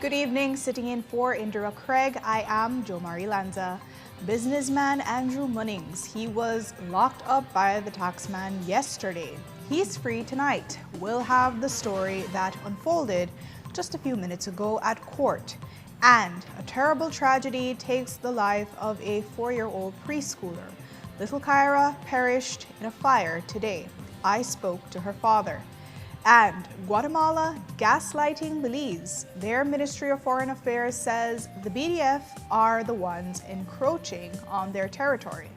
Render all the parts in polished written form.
Good evening, sitting in for Indira Craig. I am Jo Marie Lanza. Businessman Andrew Munnings, he was locked up by the taxman yesterday. He's free tonight. We'll have the story that unfolded just a few minutes ago at court. And a terrible tragedy takes the life of a 4-year-old preschooler. Little Kyra perished in a fire today. I spoke to her father. And Guatemala gaslighting Belize. Their Ministry of Foreign Affairs says the BDF are the ones encroaching on their territory.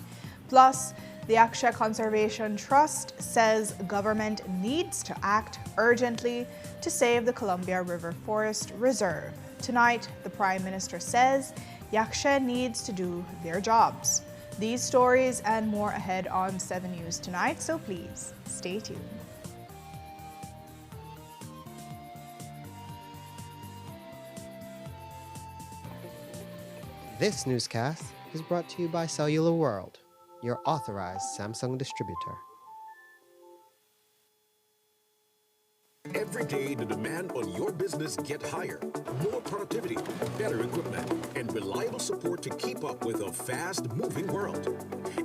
Plus, the Aksha Conservation Trust says government needs to act urgently to save the Columbia River Forest Reserve. Tonight, the Prime Minister says Yaksha needs to do their jobs. These stories and more ahead on 7 News tonight, so please stay tuned. This newscast is brought to you by Cellular World, your authorized Samsung distributor. Every day, the demand on your business gets higher. More productivity, better equipment, and reliable support to keep up with a fast-moving world.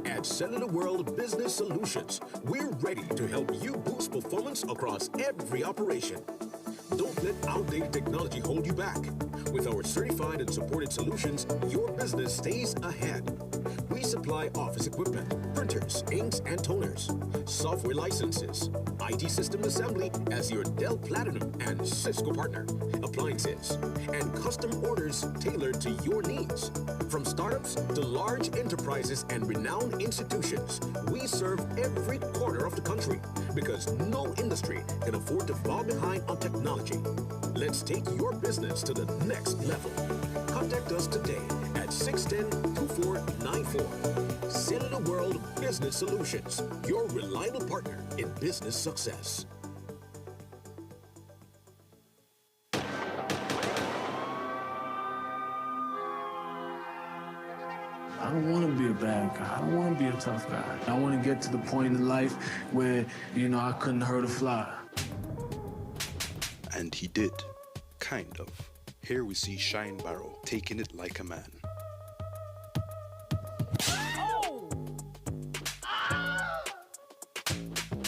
At Cellular World Business Solutions, we're ready to help you boost performance across every operation. Don't let outdated technology hold you back. With our certified and supported solutions, your business stays ahead. We supply office equipment, printers, inks, and toners, software licenses, IT system assembly as your Dell Platinum and Cisco partner, appliances, and custom orders tailored to your needs. From startups to large enterprises and renowned institutions, we serve every corner of the country because no industry can afford to fall behind on technology. Let's take your business to the next level. Contact us today at 610-2494. Cellular World Business Solutions, your reliable partner in business success. I don't want to be a bad guy. I don't want to be a tough guy. I want to get to the point in life where, I couldn't hurt a fly. And he did. Kind of. Here we see Shine Barrow taking it like a man.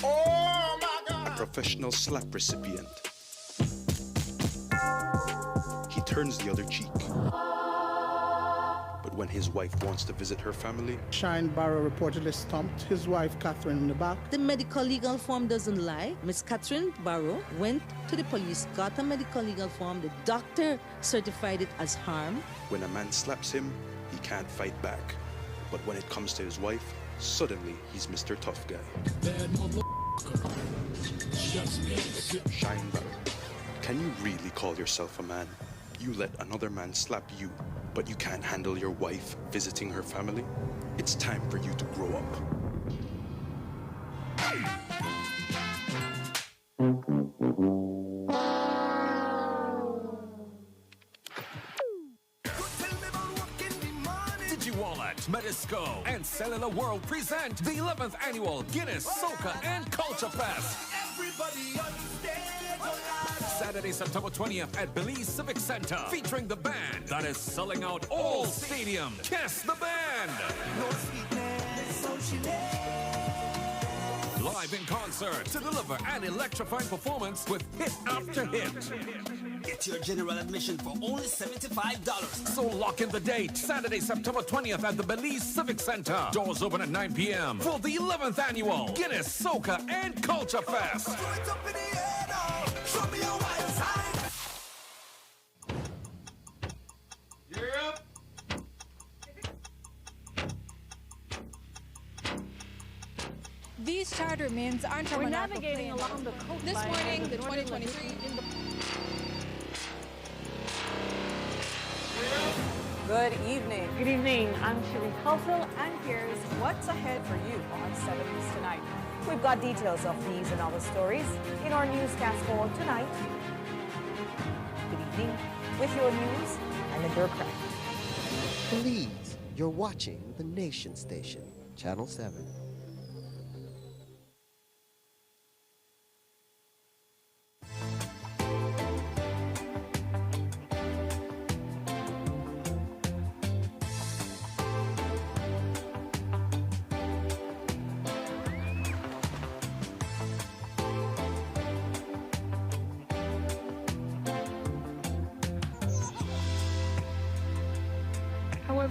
Oh my God! A professional slap recipient. He turns the other cheek. But when his wife wants to visit her family, Shine Barrow reportedly stomped his wife Catherine in the back. The medical legal form doesn't lie. Miss Catherine Barrow went to the police, got a medical legal form. The doctor certified it as harm. when a man slaps him, he can't fight back. But when it comes to his wife, suddenly he's Mr. Tough Guy. Shine Barrow. Can you really call yourself a man? You let another man slap you, but you can't handle your wife visiting her family? It's time for you to grow up. Metasco and Cellular World present the 11th annual Guinness Soca and Culture Fest. Saturday, September 20th at Belize Civic Center, featuring the band that is selling out all stadium. Kiss the band. Live in concert to deliver an electrifying performance with hit after hit. Get your general admission for only $75. So lock in the date, Saturday, September 20th at the Belize Civic Center. Doors open at 9 p.m. for the 11th annual Guinness Soca and Culture Fest. These charter means aren't We're navigating along the coastline. This morning, the 2023 in the... Good evening. Good evening. I'm Shirley Culpil, and here's what's ahead for you on 7 News tonight. We've got details of these and other stories in our newscast for tonight. Good evening. With your news, I'm Indira Craig. Belize, you're watching the Nation Station, Channel 7.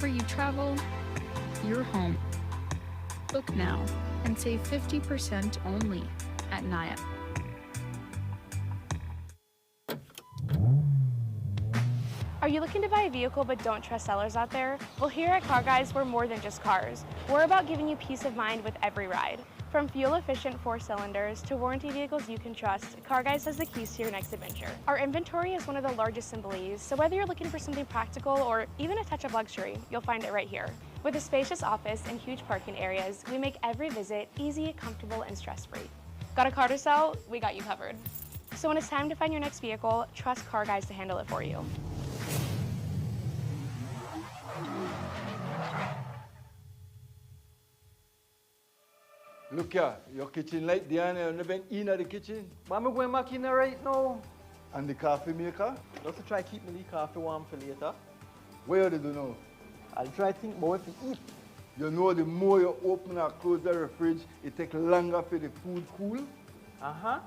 wherever you travel, you're home. Book now and save 50% only at Naya. Are you looking to buy a vehicle but don't trust sellers out there? Well, here at Car Guys, we're more than just cars. We're about giving you peace of mind with every ride. From fuel-efficient 4-cylinders to warranty vehicles you can trust, Car Guys has the keys to your next adventure. Our inventory is one of the largest in Belize, so whether you're looking for something practical or even a touch of luxury, you'll find it right here. With a spacious office and huge parking areas, we make every visit easy, comfortable, and stress-free. Got a car to sell? We got you covered. So when it's time to find your next vehicle, trust Car Guys to handle it for you. Look here, your kitchen light there and you been in the kitchen. But I'm going back in there right now. And the coffee maker? Just to try keep me the coffee warm for later. Where do you know? I'll try to think more to eat. You know the more you open or close the fridge, it takes longer for the food cool. Uh-huh.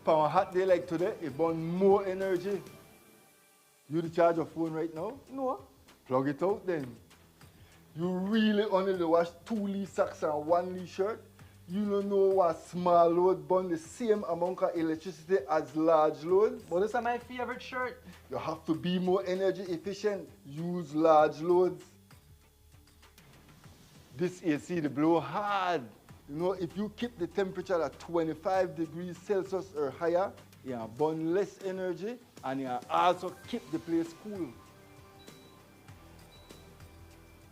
For a hot day like today, it burns more energy. You charge your phone right now? No. Plug it out then. You really only wash 2 socks and 1 shirt? You don't know what small load burn the same amount of electricity as large loads? But this is my favorite shirt. You have to be more energy efficient. Use large loads. This AC, they blow hard. You know, if you keep the temperature at 25 degrees Celsius or higher, you burn less energy and you also keep the place cool.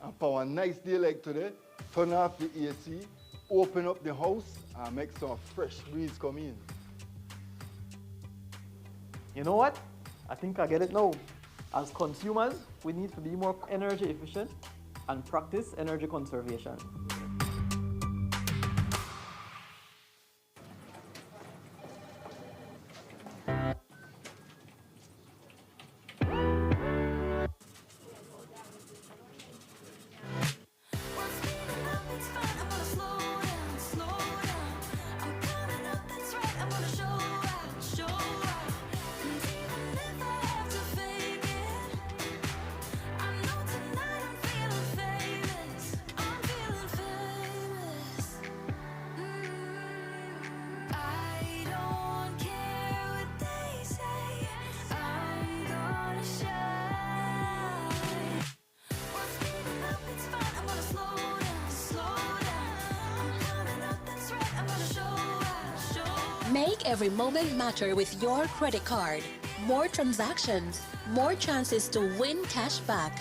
And for a nice day like today, turn off the AC, open up the house and make some fresh breeze come in. You know what? I think I get it now. As consumers, we need to be more energy efficient and practice energy conservation. Make every moment matter with your credit card. More transactions, more chances to win cash back.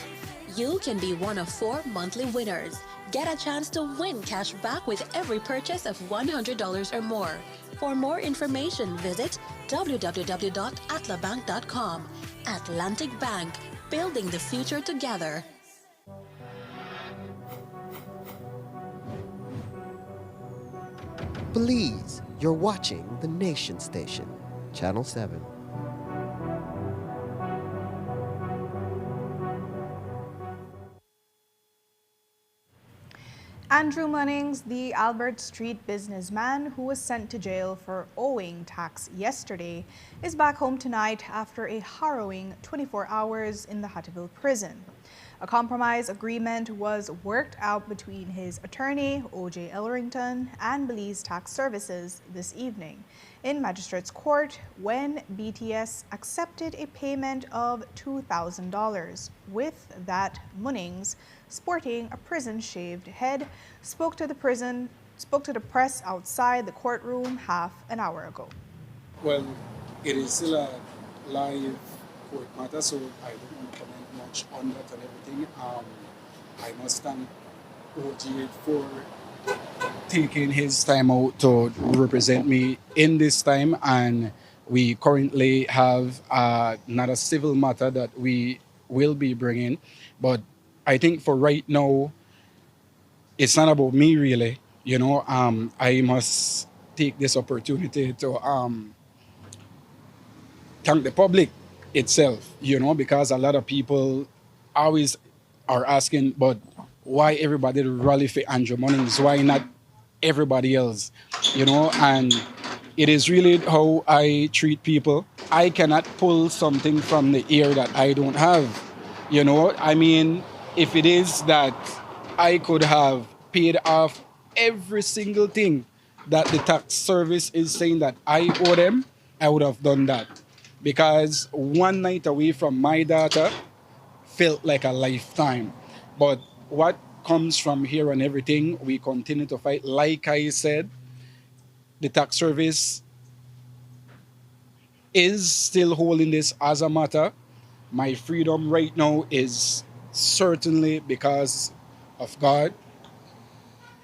You can be one of 4 monthly winners. Get a chance to win cash back with every purchase of $100 or more. For more information, visit www.atlabank.com. Atlantic Bank, building the future together. Belize, you're watching the Nation Station, Channel 7. Andrew Munnings, the Albert Street businessman who was sent to jail for owing tax yesterday, is back home tonight after a harrowing 24 hours in the Hattieville prison. A compromise agreement was worked out between his attorney, O.J. Ellerington, and Belize Tax Services this evening in Magistrates Court when BTS accepted a payment of $2,000. With that, Munnings, sporting a prison-shaved head, spoke to the press outside the courtroom half an hour ago. Well, it is still a live court matter, so I don't want to comment much on that and everything. I must thank OJ for taking his time out to represent me in this time, and we currently have not a civil matter that we will be bringing, but I think for right now, it's not about me really, you know. I must take this opportunity to thank the public itself, you know, because a lot of people always are asking, but why everybody rally for Andrew Munnings? Why not everybody else? You know, and it is really how I treat people. I cannot pull something from the air that I don't have. You know, I mean, if it is that I could have paid off every single thing that the tax service is saying that I owe them, I would have done that. Because one night away from my daughter felt like a lifetime. But what comes from here and everything, we continue to fight. Like I said, the tax service is still holding this as a matter. My freedom right now is certainly because of God,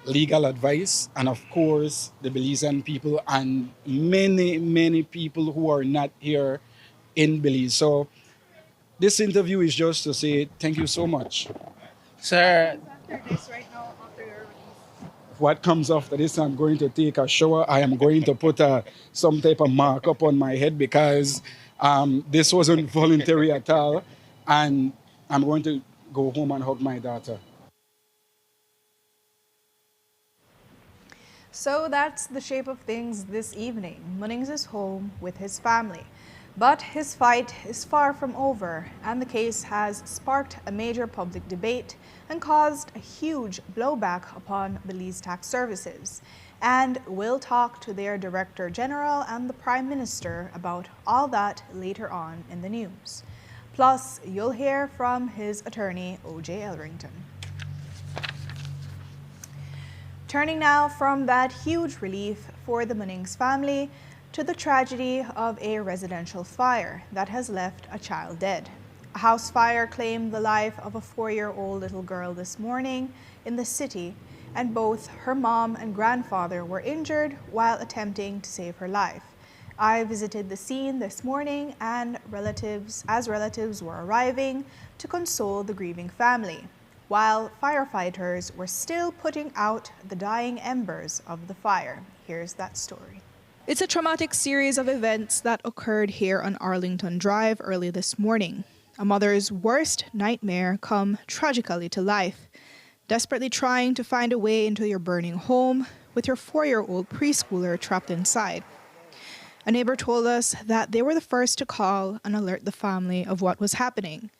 legal advice, and of course the Belizean people and many, many people who are not here in Belize. So this interview is just to say thank you so much. Sir, what comes after this, I'm going to take a shower. I am going to put some type of markup on my head because this wasn't voluntary at all. And I'm going to go home and hug my daughter. So that's the shape of things this evening. Munnings is home with his family. But his fight is far from over, and the case has sparked a major public debate and caused a huge blowback upon Belize tax services. And we'll talk to their Director General and the Prime Minister about all that later on in the news. Plus, you'll hear from his attorney, O.J. Elrington. Turning now from that huge relief for the Munnings family to the tragedy of a residential fire that has left a child dead. A house fire claimed the life of a 4-year-old little girl this morning in the city, and both her mom and grandfather were injured while attempting to save her life. I visited the scene this morning and relatives were arriving to console the grieving family, while firefighters were still putting out the dying embers of the fire. Here's that story. It's a traumatic series of events that occurred here on Arlington Drive early this morning. A mother's worst nightmare come tragically to life, desperately trying to find a way into your burning home with your 4-year-old preschooler trapped inside. A neighbor told us that they were the first to call and alert the family of what was happening.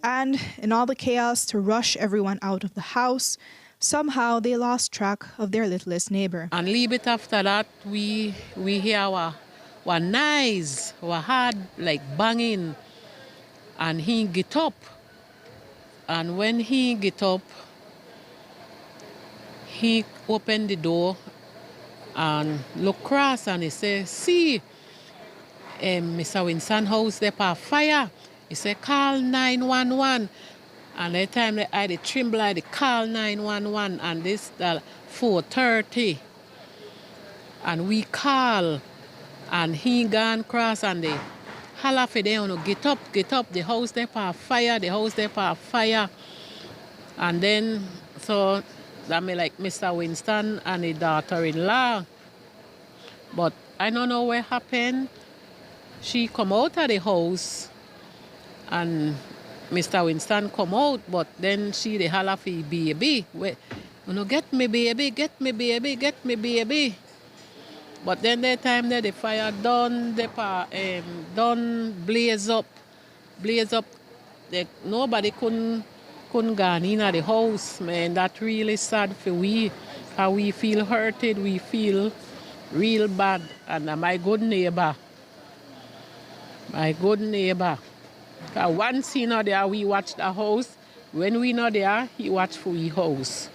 And in all the chaos to rush everyone out of the house, somehow they lost track of their littlest neighbor. And a little bit after that, we hear our noise, our heart like banging. And he get up. And when he get up, he opened the door and look across and he say, see, Mr. Winston house there on fire. He said, call 911. And that time I tremble, I call 911, and this 4:30. And we call, and he gone cross, and they holler for them, get up, the house there on fire, the house there on fire. And then, so that me like Mr. Winston and his daughter-in-law. But I don't know what happened. She come out of the house, and Mr. Winston come out, but then she the holler for baby. Get me baby, get me baby, get me baby. But then that time there the fire done blaze up. Nobody couldn't go in the house, man. That really sad for we. How we feel hurted, we feel real bad. And my good neighbor. Once he not there, we watch the house. When we not there, he watch for we house.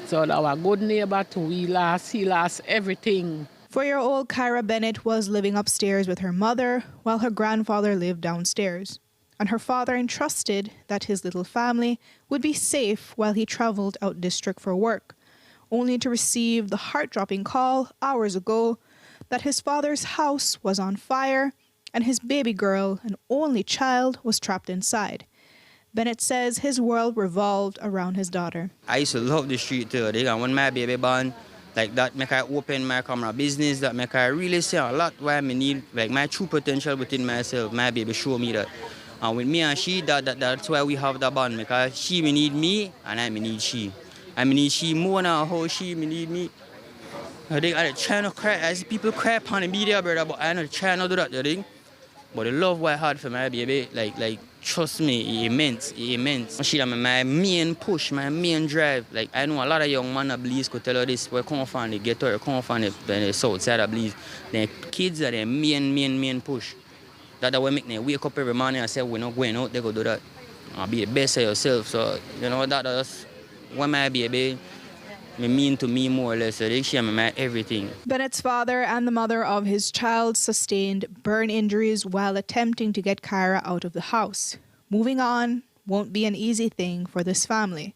So our good neighbor too, he lost everything. 4-year-old Kyra Bennett was living upstairs with her mother while her grandfather lived downstairs. And her father entrusted that his little family would be safe while he traveled out district for work, only to receive the heart-dropping call hours ago that his father's house was on fire and his baby girl, an only child, was trapped inside. Bennett says his world revolved around his daughter. I used to love the street too. And when my baby born, like that make I open my camera business, that make I really see a lot where I need, like my true potential within myself. My baby show me that. And with me and she, that's why we have the bond, because she may need me and I may need she. I may need she more than how she may need me. I think I try to cry, I see people cry upon the media, brother, but I not try not to do that, you think? But the love what I had for my baby, like trust me, immense. She my main push, my main drive. Like, I know a lot of young men at Belize could tell you this, where come from the ghetto, come from the south side of Belize. The kids are their main push. That's what make them wake up every morning and say, we're not going out, they go do that. Be the best of yourself. So, you know, that's what my baby mean to me more or less. So they share my everything. Bennett's father and the mother of his child sustained burn injuries while attempting to get Kyra out of the house. Moving on won't be an easy thing for this family.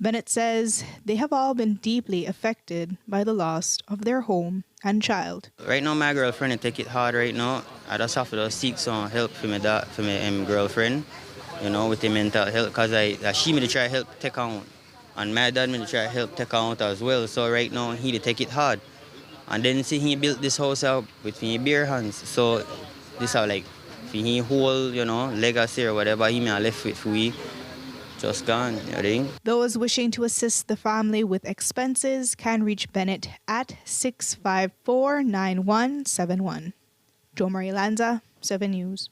Bennett says they have all been deeply affected by the loss of their home and child. Right now, my girlfriend take it hard right now. I just have to seek some help for my girlfriend, you know, with the mental health, because she may try to help take out. And my dad may try to help take out as well. So right now, he take it hard. And then see, he built this house up with his bare hands. So this how like, he whole, you know, legacy or whatever he may have left with for we. Just gone, you know. Those wishing to assist the family with expenses can reach Bennett at 654-9171. Jo Marie Lanza, 7 News.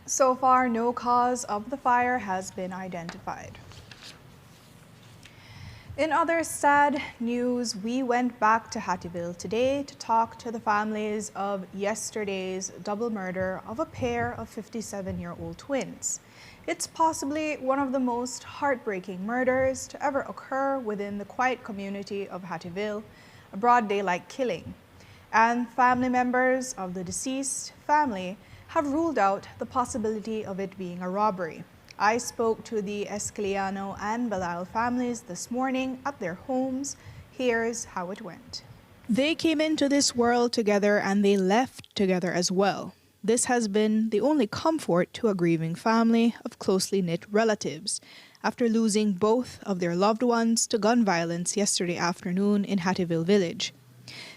So far, no cause of the fire has been identified. In other sad news, we went back to Hattieville today to talk to the families of yesterday's double murder of a pair of 57-year-old twins. It's possibly one of the most heartbreaking murders to ever occur within the quiet community of Hattieville, a broad daylight killing. And family members of the deceased family have ruled out the possibility of it being a robbery. I spoke to the Escaliano and Belize families this morning at their homes. Here's how it went. They came into this world together and they left together as well. This has been the only comfort to a grieving family of closely knit relatives after losing both of their loved ones to gun violence yesterday afternoon in Hattieville village.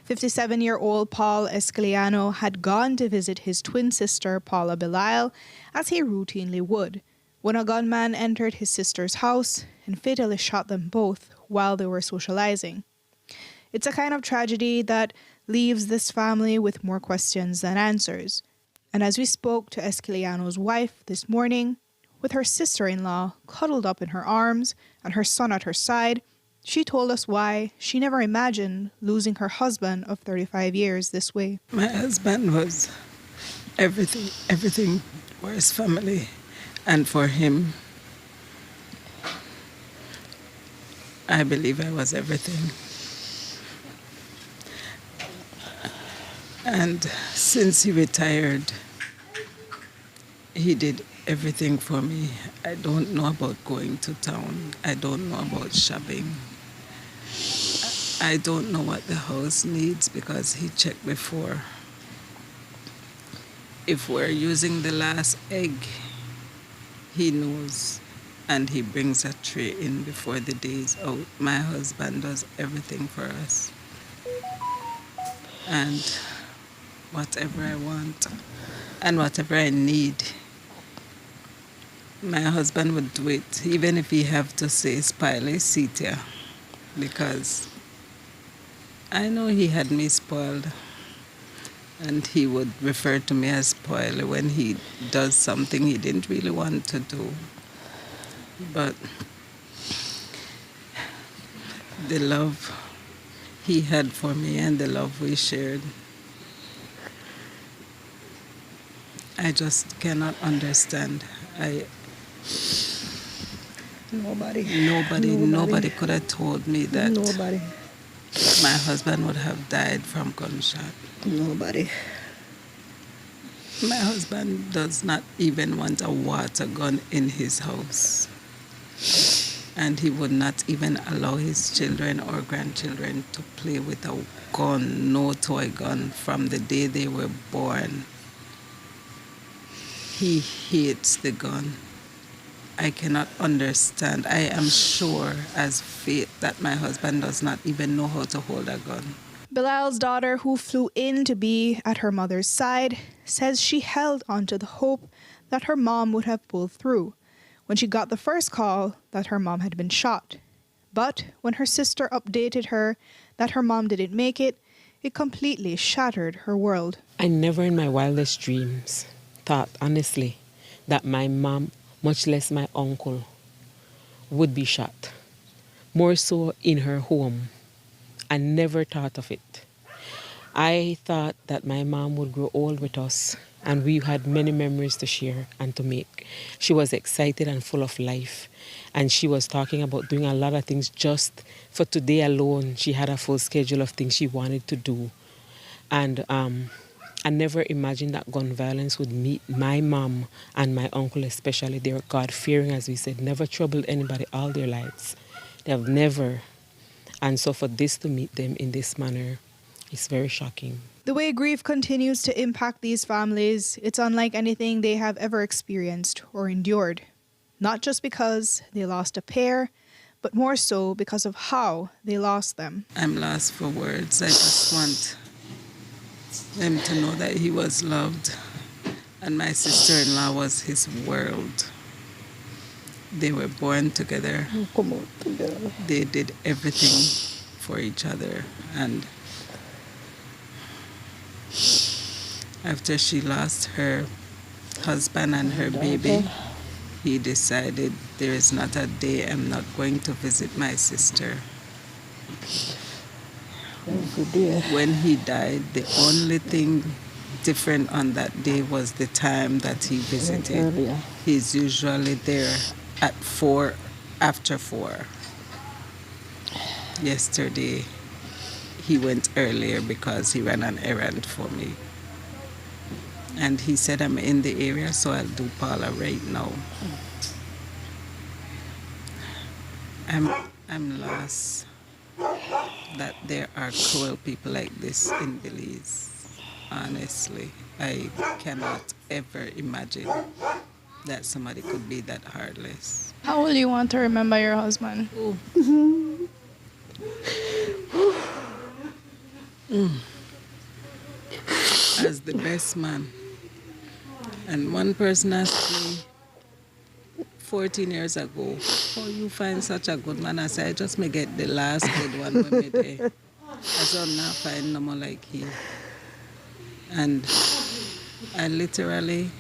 57-year-old Paul Escaliano had gone to visit his twin sister Paula Belize as he routinely would, when a gunman entered his sister's house and fatally shot them both while they were socializing. It's a kind of tragedy that leaves this family with more questions than answers. And as we spoke to Escaliano's wife this morning, with her sister-in-law cuddled up in her arms and her son at her side, she told us why she never imagined losing her husband of 35 years this way. My husband was everything for his family. And for him, I believe I was everything. And since he retired, he did everything for me. I don't know about going to town. I don't know about shopping. I don't know what the house needs because he checked before. If we're using the last egg, he knows, and he brings a tray in before the day is out. My husband does everything for us. And whatever I want and whatever I need, my husband would do it, even if he have to say, "Spile, sit here," because I know he had me spoiled. And he would refer to me as spoiler when he does something he didn't really want to do. But the love he had for me and the love we shared, I just cannot understand. Nobody could have told me that my husband would have died from gunshot. Nobody. My husband does not even want a water gun in his house. And he would not even allow his children or grandchildren to play with a gun, no toy gun, from the day they were born. He hates the gun. I cannot understand. I am sure as fate that my husband does not even know how to hold a gun. Bilal's daughter, who flew in to be at her mother's side, says she held onto the hope that her mom would have pulled through when she got the first call that her mom had been shot. But when her sister updated her that her mom didn't make it, It completely shattered her world. I never in my wildest dreams thought, honestly, that my mom, much less my uncle, would be shot. More so in her home. I never thought of it. I thought that my mom would grow old with us and we had many memories to share and to make. She was excited and full of life. And she was talking about doing a lot of things just for today alone. She had a full schedule of things she wanted to do. And I never imagined that gun violence would meet my mom and my uncle especially. They were God-fearing, as we said, never troubled anybody all their lives. They have never. And so for this to meet them in this manner is very shocking. The way grief continues to impact these families, it's unlike anything they have ever experienced or endured. Not just because they lost a pair, but more so because of how they lost them. I'm lost for words. I just want them to know that he was loved and my sister-in-law was his world. They were born together. They did everything for each other. And after she lost her husband and her baby, he decided there is not a day I'm not going to visit my sister. When he died, the only thing different on that day was the time that he visited. He's usually there at 4, after 4. Yesterday, he went earlier because he ran an errand for me. And he said, I'm in the area, so I'll do Paula right now. I'm lost that there are cruel people like this in Belize. Honestly, I cannot ever imagine that somebody could be that heartless. How will you want to remember your husband? As the best man. And one person asked me 14 years ago, oh, you find such a good man. I said, I just may get the last good one when me there. I said, I'm not find no more like him. And I literally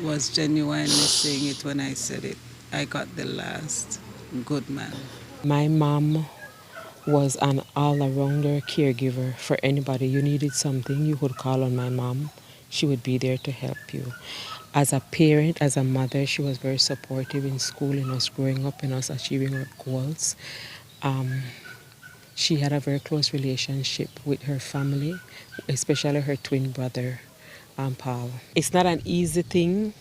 was genuinely saying it when I said it. I got the last good man. My mom was an all-arounder caregiver for anybody. You needed something, you could call on my mom. She would be there to help you. As a parent, as a mother, she was very supportive in school, in us growing up, in us achieving our goals. She had a very close relationship with her family, especially her twin brother, Paul. It's not an easy thing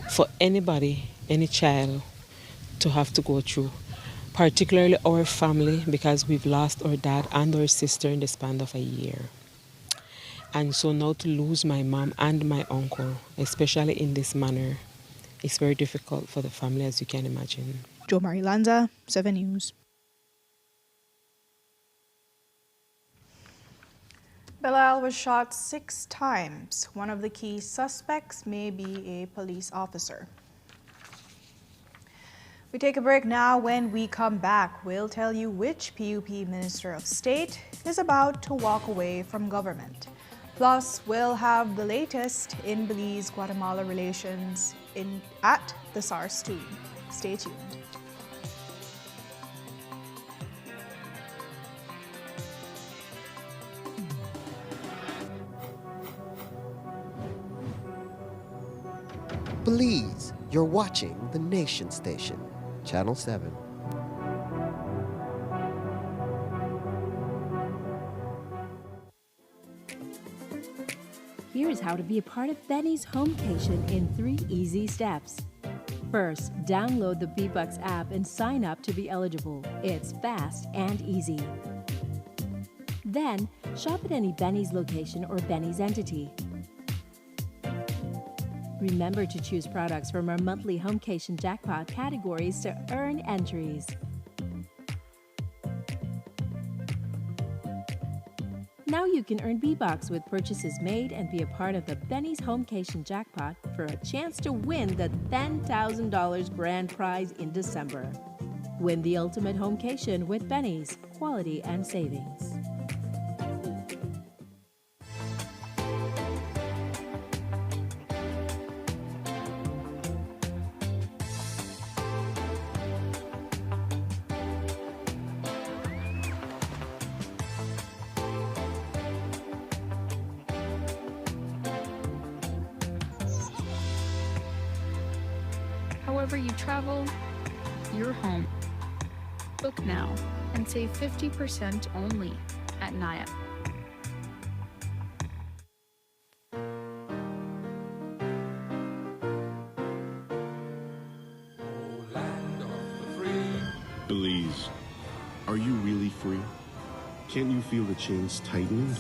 for anybody, any child, to have to go through, particularly our family, because we've lost our dad and our sister in the span of a year. And so now to lose my mom and my uncle, especially in this manner, is very difficult for the family, as you can imagine. Jo Marie Lanza, 7 News. Bilal was shot 6 times. One of the key suspects may be a police officer. We take a break now. When we come back, we'll tell you which PUP Minister of State is about to walk away from government. Plus, we'll have the latest in Belize-Guatemala relations at the SARS 2. Stay tuned. Belize, you're watching the Nation Station, Channel 7. Here's how to be a part of Benny's Homecation in 3 easy steps. First, download the B-Bucks app and sign up to be eligible. It's fast and easy. Then, shop at any Benny's location or Benny's entity. Remember to choose products from our monthly Homecation jackpot categories to earn entries. Now you can earn B-Bucks with purchases made and be a part of the Benny's Homecation jackpot for a chance to win the $10,000 grand prize in December. Win the ultimate Homecation with Benny's, quality and savings. however you travel, your home. Book now and save 50% only at NIAP. Belize, are you really free? Can't you feel the chains tightening?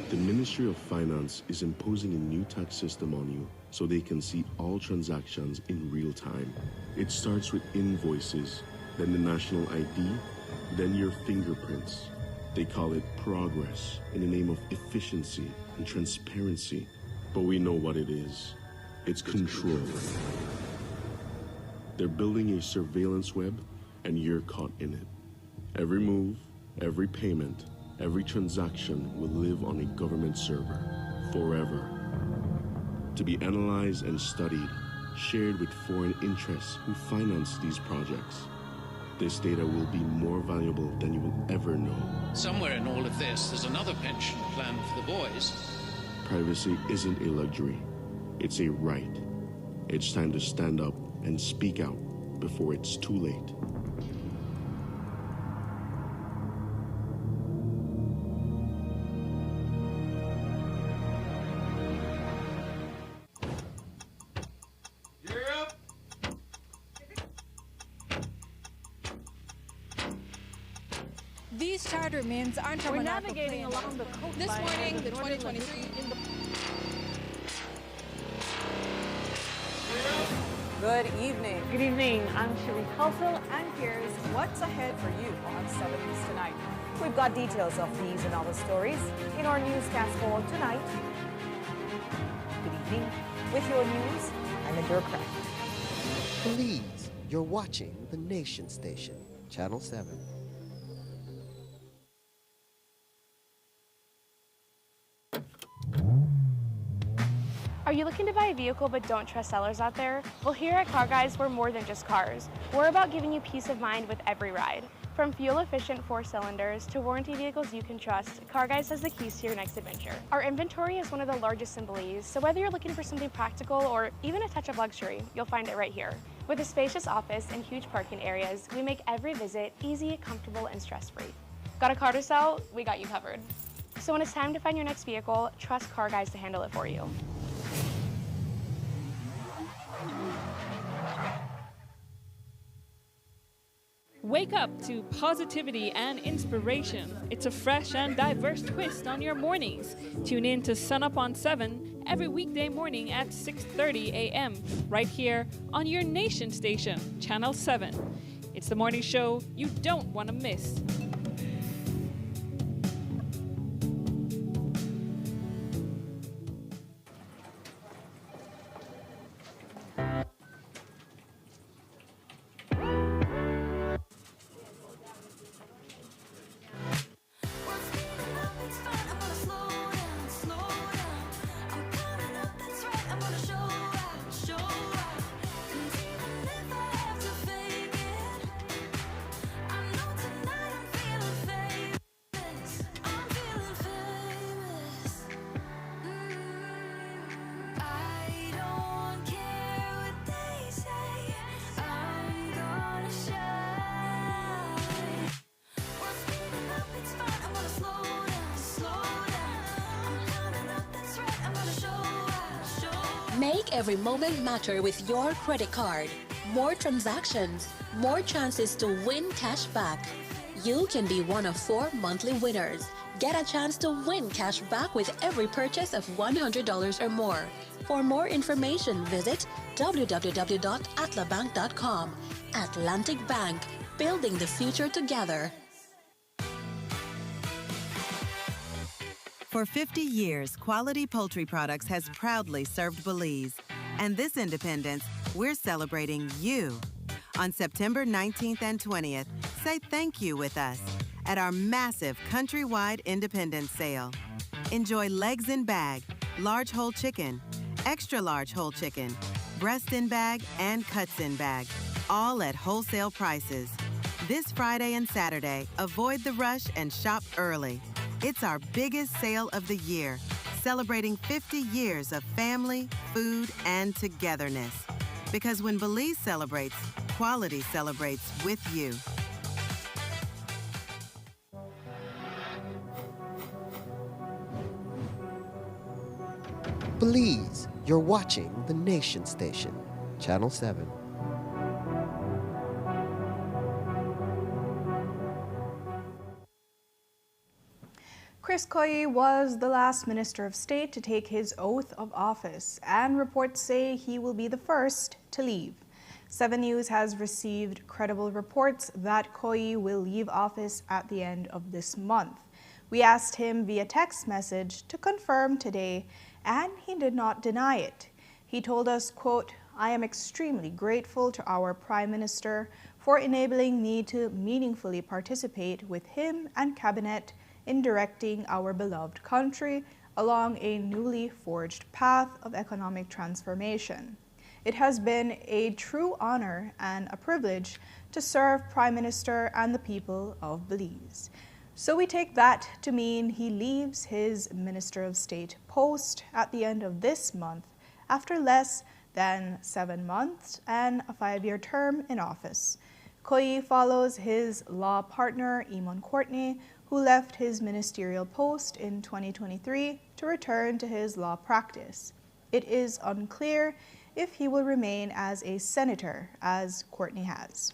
The Ministry of Finance is imposing a new tax system on you so they can see all transactions in real time. It starts with invoices, then the national ID, then your fingerprints. They call it progress in the name of efficiency and transparency. But we know what it is. It's control. They're building a surveillance web, and you're caught in it. Every move, every payment, every transaction will live on a government server forever. To be analyzed and studied, shared with foreign interests who finance these projects. This data will be more valuable than you will ever know. Somewhere in all of this, there's another pension plan for the boys. Privacy isn't a luxury, it's a right. It's time to stand up and speak out before it's too late. These charter mints aren't We're navigating along the coast. This morning, the 2023 in the... Good evening. Good evening. I'm Shirley Culfil, and here's what's ahead for you on 7 News Tonight. We've got details of these and other stories in our newscast for tonight. Good evening. With your news, I'm Andrew Craig. Belize, you're watching the Nation Station, Channel 7. Are you looking to buy a vehicle but don't trust sellers out there? Well, here at Car Guys, we're more than just cars. We're about giving you peace of mind with every ride. From fuel-efficient 4-cylinders to warranty vehicles you can trust, Car Guys has the keys to your next adventure. Our inventory is one of the largest in Belize, so whether you're looking for something practical or even a touch of luxury, you'll find it right here. With a spacious office and huge parking areas, we make every visit easy, comfortable, and stress-free. Got a car to sell? We got you covered. So when it's time to find your next vehicle, trust Car Guys to handle it for you. Wake up to positivity and inspiration. It's a fresh and diverse twist on your mornings. Tune in to Sun Up on 7 every weekday morning at 6:30 a.m. right here on your Nation Station, Channel 7. It's the morning show you don't want to miss. Make every moment matter with your credit card. More transactions, more chances to win cash back. You can be one of 4 monthly winners. Get a chance to win cash back with every purchase of $100 or more. For more information, visit www.atlabank.com. Atlantic Bank, building the future together. For 50 years, Quality Poultry Products has proudly served Belize. And this independence, we're celebrating you. On September 19th and 20th, say thank you with us at our massive countrywide independence sale. Enjoy legs in bag, large whole chicken, extra large whole chicken, breast in bag, and cuts in bag, all at wholesale prices. This Friday and Saturday, avoid the rush and shop early. It's our biggest sale of the year. celebrating 50 years of family, food, and togetherness. Because when Belize celebrates, quality celebrates with you. Belize, you're watching the Nation Station, Channel 7. Chris Koyi was the last Minister of State to take his oath of office, and reports say he will be the first to leave. 7 News has received credible reports that Koyi will leave office at the end of this month. We asked him via text message to confirm today, and he did not deny it. He told us, quote, "I am extremely grateful to our Prime Minister for enabling me to meaningfully participate with him and Cabinet in directing our beloved country along a newly forged path of economic transformation. It has been a true honor and a privilege to serve Prime Minister and the people of Belize." So we take that to mean he leaves his Minister of State post at the end of this month after less than 7 months and a 5-year term in office. Koyi follows his law partner, Eamon Courtney, who left his ministerial post in 2023 to return to his law practice. It is unclear if he will remain as a senator, as Courtney has.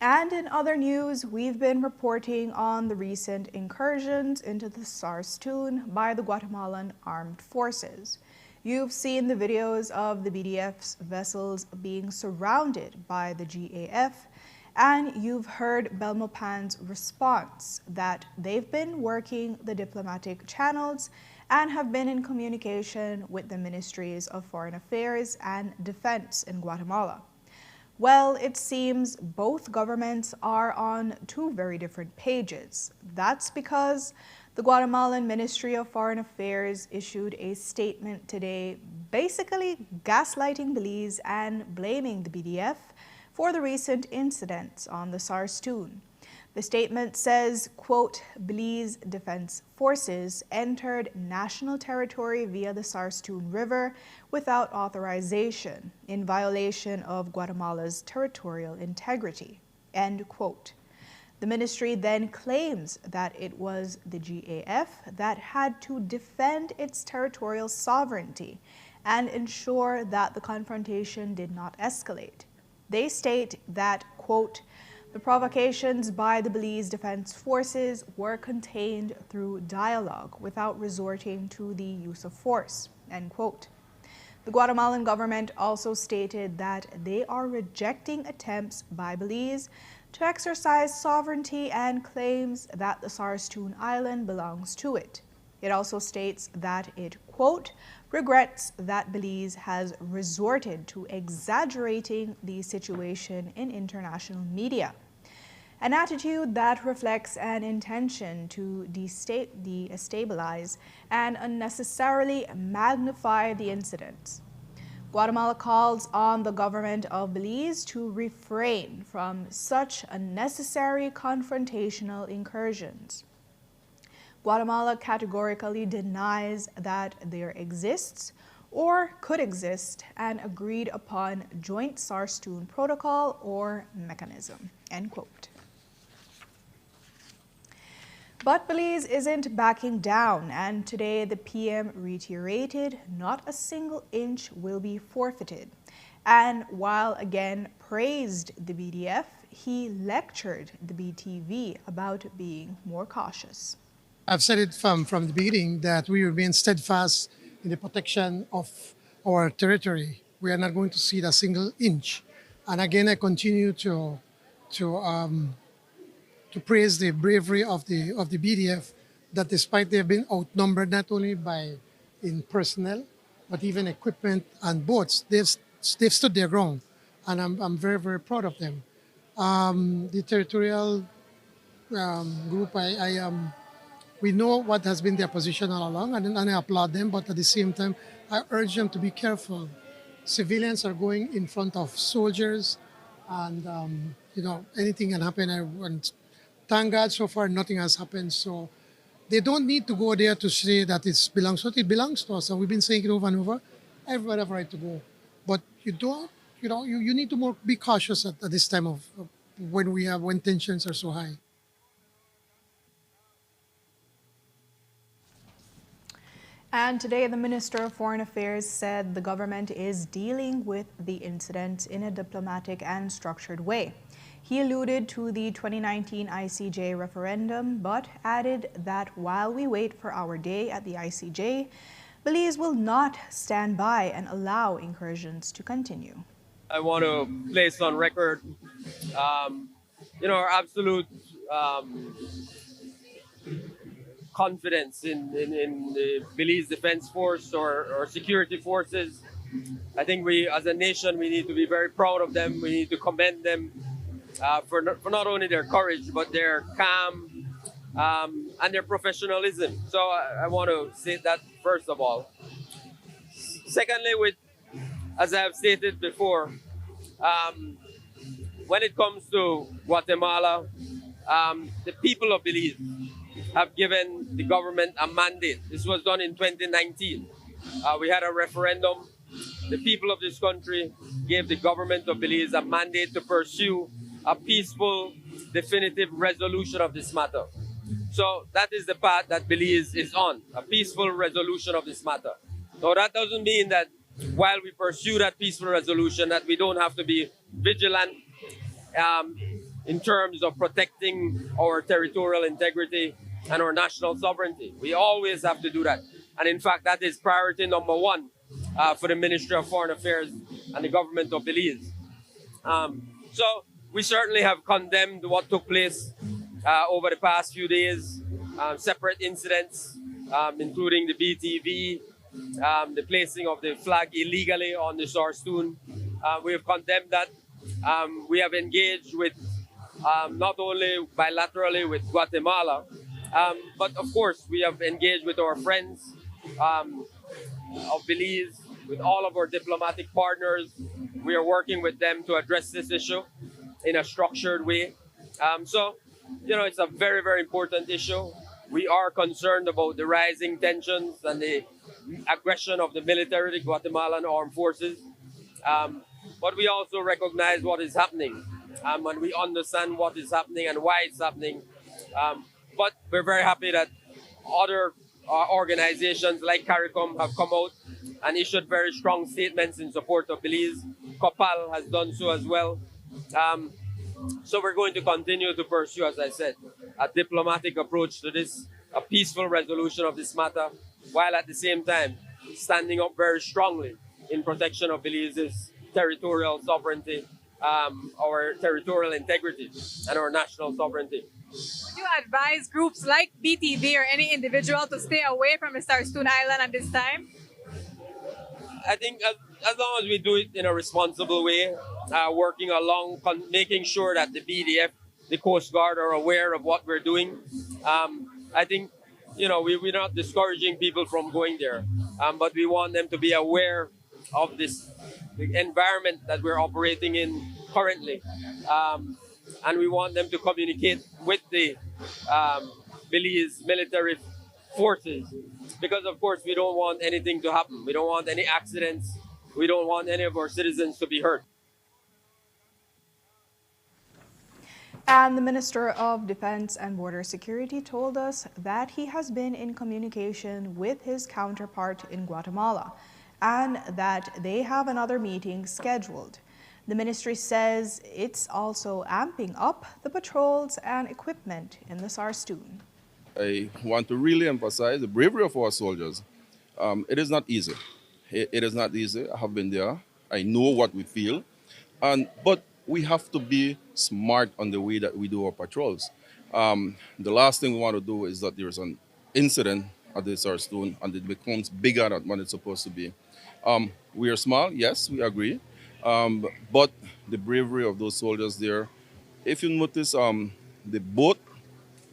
And in other news, we've been reporting on the recent incursions into the Sarstoon by the Guatemalan Armed Forces. You've seen the videos of the BDF's vessels being surrounded by the GAF, and you've heard Belmopan's response that they've been working the diplomatic channels and have been in communication with the Ministries of Foreign Affairs and Defense in Guatemala. Well, it seems both governments are on 2 very different pages. That's because the Guatemalan Ministry of Foreign Affairs issued a statement today basically gaslighting Belize and blaming the BDF for the recent incidents on the Sarstoon. The statement says, quote, "Belize Defense Forces entered national territory via the Sarstoon River without authorization in violation of Guatemala's territorial integrity," end quote. The ministry then claims that it was the GAF that had to defend its territorial sovereignty and ensure that the confrontation did not escalate. They state that, quote, "The provocations by the Belize Defense Forces were contained through dialogue without resorting to the use of force," end quote. The Guatemalan government also stated that they are rejecting attempts by Belize to exercise sovereignty and claims that the Sarstoon Island belongs to it. It also states that it, quote, "regrets that Belize has resorted to exaggerating the situation in international media, an attitude that reflects an intention to destabilize and unnecessarily magnify the incidents." Guatemala calls on the government of Belize to refrain from such unnecessary confrontational incursions. Guatemala categorically denies that there exists or could exist an agreed upon joint Sarstoon protocol or mechanism, end quote. But Belize isn't backing down, and today the PM reiterated not a single inch will be forfeited. And while again praised the BDF, he lectured the BTV about being more cautious. I've said it from the beginning that we remain steadfast in the protection of our territory. We are not going to cede a single inch. And again, I continue to praise the bravery of the BDF, that despite they've been outnumbered not only in personnel, but even equipment and boats, they've stood their ground, and I'm very, very proud of them. The territorial group, we know what has been their position all along, and I applaud them, but at the same time, I urge them to be careful. Civilians are going in front of soldiers, and anything can happen. And thank God, so far nothing has happened. So They don't need to go there to say that it belongs to us. It belongs to us, and we've been saying it over and over. Everybody have a right to go, but you don't. You need to more be cautious at this time of when tensions are so high. And today, the Minister of Foreign Affairs said the government is dealing with the incident in a diplomatic and structured way. He alluded to the 2019 ICJ referendum, but added that while we wait for our day at the ICJ, Belize will not stand by and allow incursions to continue. I want to place on record, our absolute confidence in the Belize Defense Force or security forces. I think we, as a nation, we need to be very proud of them. We need to commend them for not only their courage, but their calm and their professionalism. So I want to say that first of all. Secondly, as I have stated before, when it comes to Guatemala, the people of Belize have given the government a mandate. This was done in 2019. We had a referendum. The people of this country gave the government of Belize a mandate to pursue a peaceful, definitive resolution of this matter. So that is the path that Belize is on, a peaceful resolution of this matter. Now that doesn't mean that while we pursue that peaceful resolution that we don't have to be vigilant in terms of protecting our territorial integrity and our national sovereignty. We always have to do that. And in fact, that is priority number one for the Ministry of Foreign Affairs and the government of Belize. So we certainly have condemned what took place over the past few days, separate incidents, including the BTV, the placing of the flag illegally on the Sarstoon. We have condemned that. We have engaged with not only bilaterally with Guatemala, but of course we have engaged with our friends of Belize, with all of our diplomatic partners. We are working with them to address this issue in a structured way. So, it's a very, very important issue. We are concerned about the rising tensions and the aggression of the military, the Guatemalan armed forces. But we also recognize what is happening, and we understand what is happening and why it's happening. But we're very happy that other organizations like CARICOM have come out and issued very strong statements in support of Belize. COPAL has done so as well. So we're going to continue to pursue, as I said, a diplomatic approach to this, a peaceful resolution of this matter, while at the same time standing up very strongly in protection of Belize's territorial sovereignty, our territorial integrity, and our national sovereignty. Would you advise groups like BTV or any individual to stay away from the Sarstoon Island at this time? I think as long as we do it in a responsible way, working along, making sure that the BDF, the Coast Guard are aware of what we're doing. I think, we're not discouraging people from going there, but we want them to be aware of the environment that we're operating in currently. And we want them to communicate with the Belize military forces, because of course we don't want anything to happen. We don't want any accidents. We don't want any of our citizens to be hurt. And the Minister of Defense and Border Security told us that he has been in communication with his counterpart in Guatemala and that they have another meeting scheduled. The ministry says it's also amping up the patrols and equipment in the Sarstoon. I want to really emphasize the bravery of our soldiers. It is not easy. It is not easy. I have been there. I know what we feel. But we have to be smart on the way that we do our patrols. The last thing we want to do is that there's an incident at the Sarstoon and it becomes bigger than what it's supposed to be. We are small, yes, we agree. But the bravery of those soldiers there, if you notice, the boat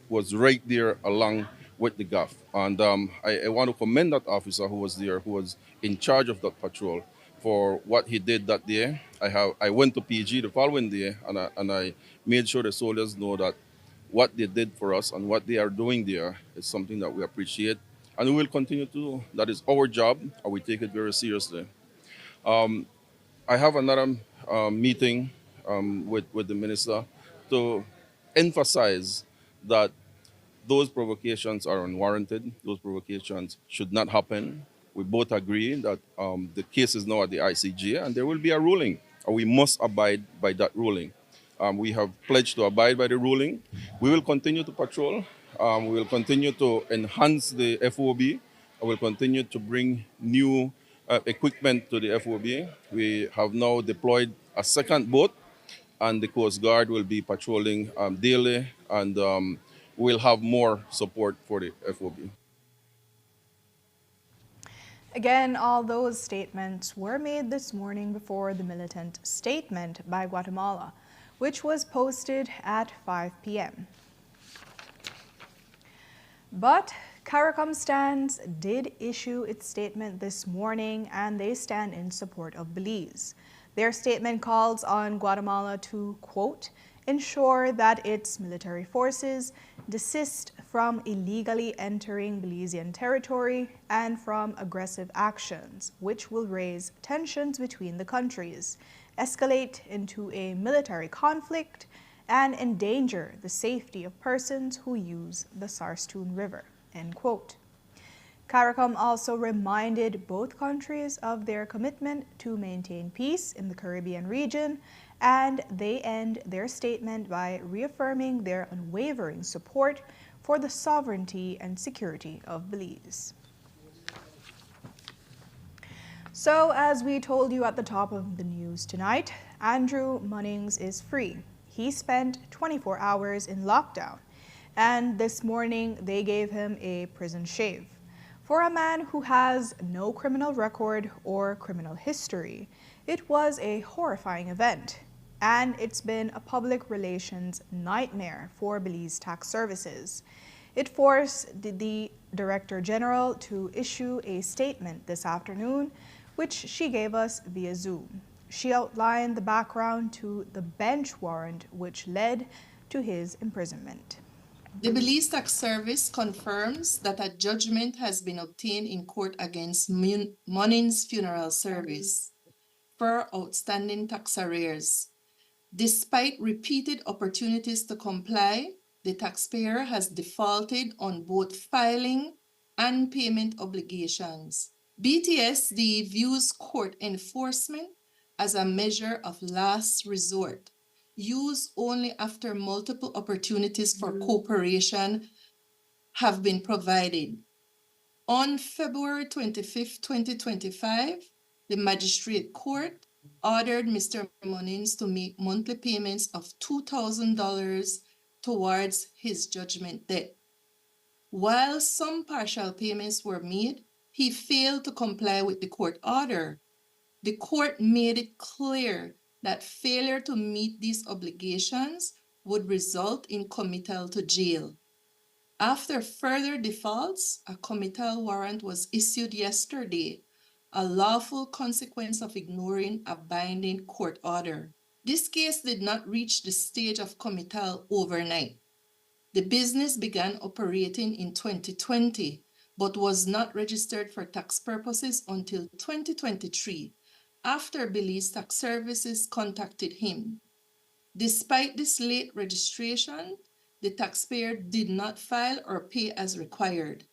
was right there along with the gaff. And I want to commend that officer who was there, who was in charge of that patrol, for what he did that day. I went to PG the following day and I made sure the soldiers know that what they did for us and what they are doing there is something that we appreciate and we will continue to do. That is our job, and we take it very seriously. I have another meeting with the minister to emphasize that those provocations are unwarranted. Those provocations should not happen. We both agree that the case is now at the ICJ and there will be a ruling, and we must abide by that ruling. We have pledged to abide by the ruling. We will continue to patrol. We will continue to enhance the FOB. I will continue to bring new equipment to the FOB. We have now deployed a second boat, and the Coast Guard will be patrolling daily, and we'll have more support for the FOB. Again, all those statements were made this morning before the militant statement by Guatemala, which was posted at 5 p.m. But CARICOM stands did issue its statement this morning, and they stand in support of Belize. Their statement calls on Guatemala to, quote, ensure that its military forces desist from illegally entering Belizean territory and from aggressive actions, which will raise tensions between the countries, escalate into a military conflict, and endanger the safety of persons who use the Sarstoon River, end quote. CARICOM also reminded both countries of their commitment to maintain peace in the Caribbean region, and they end their statement by reaffirming their unwavering support for the sovereignty and security of Belize. So, as we told you at the top of the news tonight, Andrew Munnings is free. He spent 24 hours in lockdown, and this morning they gave him a prison shave. For a man who has no criminal record or criminal history, it was a horrifying event, and it's been a public relations nightmare for Belize Tax Services. It forced the Director General to issue a statement this afternoon, which she gave us via Zoom. She outlined the background to the bench warrant which led to his imprisonment. The Belize Tax Service confirms that a judgment has been obtained in court against Munnings Funeral Service for outstanding tax arrears. Despite repeated opportunities to comply, the taxpayer has defaulted on both filing and payment obligations. BTSD views court enforcement as a measure of last resort, used only after multiple opportunities for cooperation have been provided. On February 25, 2025, the Magistrate Court ordered Mr. Munnings to make monthly payments of $2,000 towards his judgment debt. While some partial payments were made, he failed to comply with the court order. The court made it clear that failure to meet these obligations would result in committal to jail. After further defaults, a committal warrant was issued yesterday, a lawful consequence of ignoring a binding court order. This case did not reach the stage of committal overnight. The business began operating in 2020, but was not registered for tax purposes until 2023, after Belize Tax Services contacted him. Despite this late registration, the taxpayer did not file or pay as required.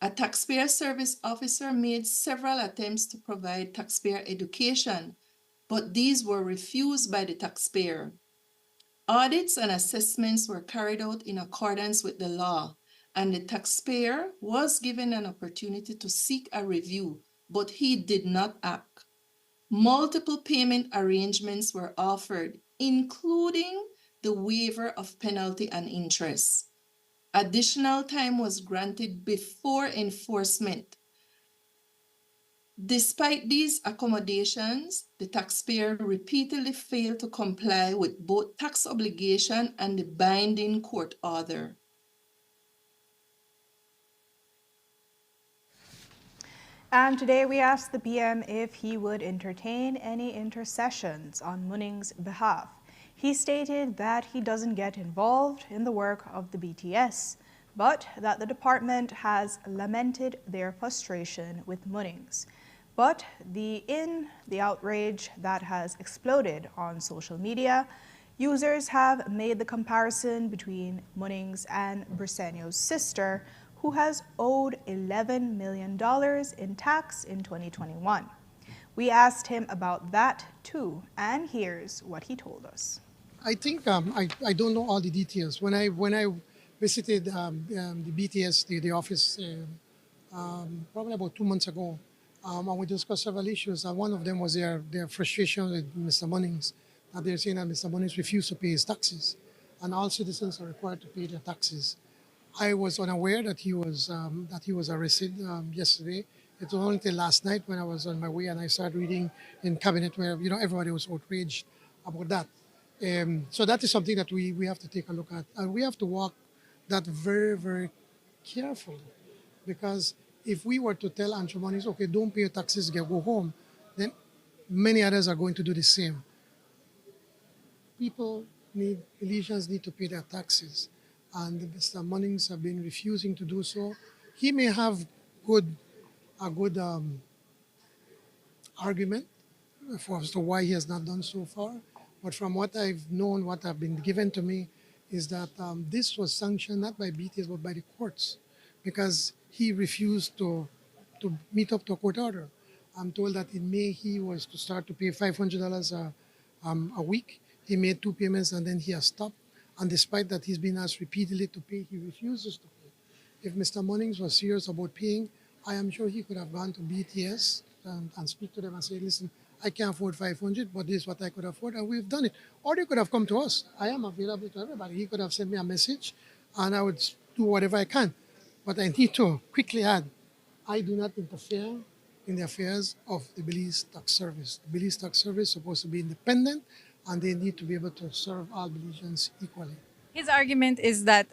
A taxpayer service officer made several attempts to provide taxpayer education, but these were refused by the taxpayer. Audits and assessments were carried out in accordance with the law, and the taxpayer was given an opportunity to seek a review, but he did not act. Multiple payment arrangements were offered, including the waiver of penalty and interest. Additional time was granted before enforcement. Despite these accommodations, the taxpayer repeatedly failed to comply with both tax obligation and the binding court order. And today we asked the PM if he would entertain any intercessions on Munnings' behalf. He stated that he doesn't get involved in the work of the BTS, but that the department has lamented their frustration with Munnings. But in the outrage that has exploded on social media, users have made the comparison between Munnings and Briceño's sister, who has owed $11 million in tax in 2021. We asked him about that too, and here's what he told us. I think I don't know all the details. When I visited the BTS, the office, probably about 2 months ago, and we discussed several issues. And one of them was their frustration with Mr. Munnings. They're saying that Mr. Munnings refused to pay his taxes, and all citizens are required to pay their taxes. I was unaware that he was arrested yesterday. It was only until last night when I was on my way and I started reading in cabinet where everybody was outraged about that. So that is something that we have to take a look at, and we have to walk that very, very carefully, because if we were to tell Andrew Munnings, okay, don't pay your taxes, go home, then many others are going to do the same. Belizeans need to pay their taxes, and Mr. Munnings have been refusing to do so. He may have a good argument as to why he has not done so far, but from what I've known, what have been given to me, is that this was sanctioned not by BTS but by the courts, because he refused to meet up to a court order. I'm told that in May he was to start to pay $500 a week. He made 2 payments and then he has stopped. And despite that he's been asked repeatedly to pay, he refuses to pay. If Mr. Munnings was serious about paying, I am sure he could have gone to BTS and speak to them and say, listen, I can't afford 500, but this is what I could afford, and we've done it. Or they could have come to us. I am available to everybody. He could have sent me a message, and I would do whatever I can. But I need to quickly add, I do not interfere in the affairs of the Belize Tax Service. The Belize Tax Service is supposed to be independent, and they need to be able to serve all Belizeans equally. His argument is that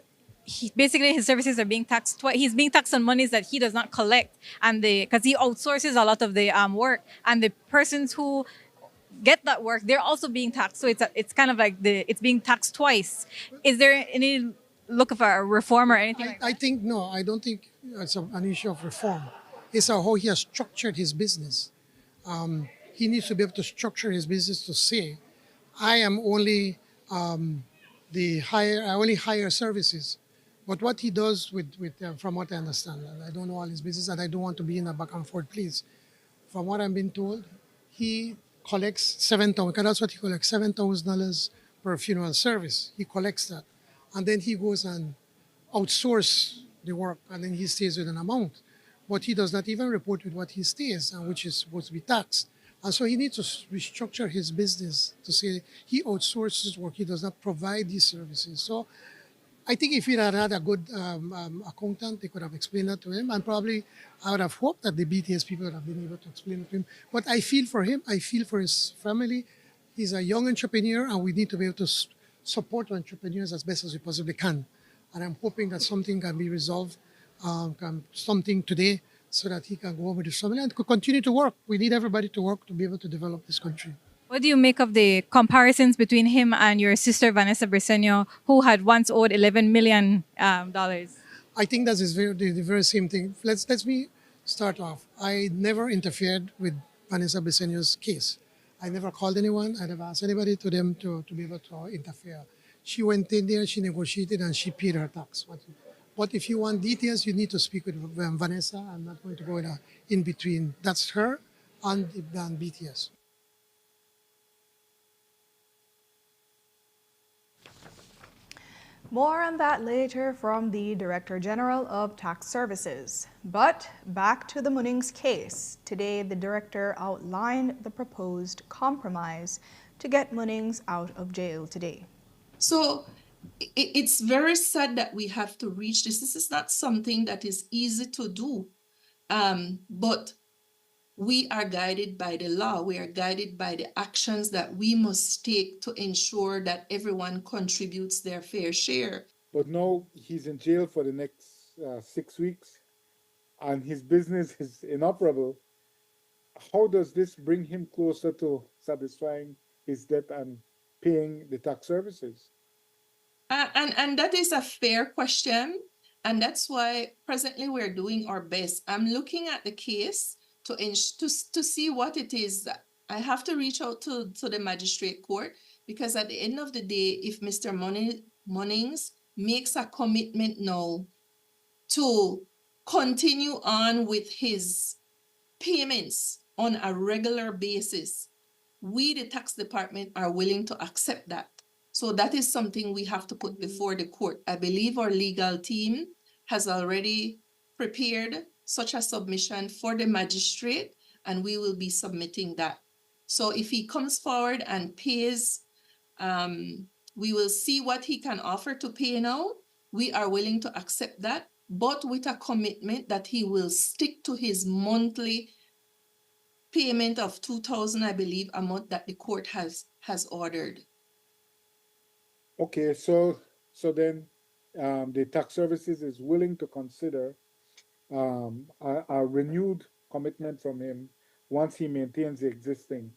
basically his services are being taxed twice. He's being taxed on monies that he does not collect, and because he outsources a lot of the work, and the persons who get that work, they're also being taxed. So it's kind of like it's being taxed twice. Is there any look for a reform or anything like that? I think no. I don't think it's an issue of reform. It's how he has structured his business. He needs to be able to structure his business to say, I am only I only hire services. But what he does from what I understand, and I don't know all his business, and I don't want to be in a back and forth, please. From what I'm being told, he collects $7,000, because that's what he collects, $7,000 per funeral service. He collects that. And then he goes and outsources the work, and then he stays with an amount. But he does not even report with what he stays, and which is supposed to be taxed. And so he needs to restructure his business to say he outsources work, he does not provide these services. So I think if he had had a good accountant, they could have explained that to him. And probably I would have hoped that the BTS people would have been able to explain it to him. But I feel for him. I feel for his family. He's a young entrepreneur, and we need to be able to support entrepreneurs as best as we possibly can. And I'm hoping that something can be resolved, something today, so that he can go over to his family and could continue to work. We need everybody to work to be able to develop this country. What do you make of the comparisons between him and your sister, Vanessa Briceño, who had once owed $11 million? I think that is the very same thing. Let me start off. I never interfered with Vanessa Briceño's case. I never called anyone. I never asked anybody to be able to interfere. She went in there, she negotiated, and she paid her tax. But if you want details, you need to speak with Vanessa. I'm not going to go in between. That's her and BTS. More on that later from the Director General of Tax Services. But back to the Munnings case. Today, the director outlined the proposed compromise to get Munnings out of jail today. So it's very sad that we have to reach this. This is not something that is easy to do, but we are guided by the law. We are guided by the actions that we must take to ensure that everyone contributes their fair share. But now he's in jail for the next 6 weeks, and his business is inoperable. How does this bring him closer to satisfying his debt and paying the tax services? And that is a fair question. And that's why presently we're doing our best. I'm looking at the case to see what it is. I have to reach out to the magistrate court, because at the end of the day, if Mr. Munnings makes a commitment now to continue on with his payments on a regular basis, we, the tax department, are willing to accept that. So that is something we have to put before the court. I believe our legal team has already prepared such a submission for the magistrate, and we will be submitting that. So if he comes forward and pays, we will see what he can offer to pay now. We are willing to accept that, but with a commitment that he will stick to his monthly payment of $2,000, I believe, a month that the court has ordered. Okay, so then the tax services is willing to consider a renewed commitment from him once he maintains the existing.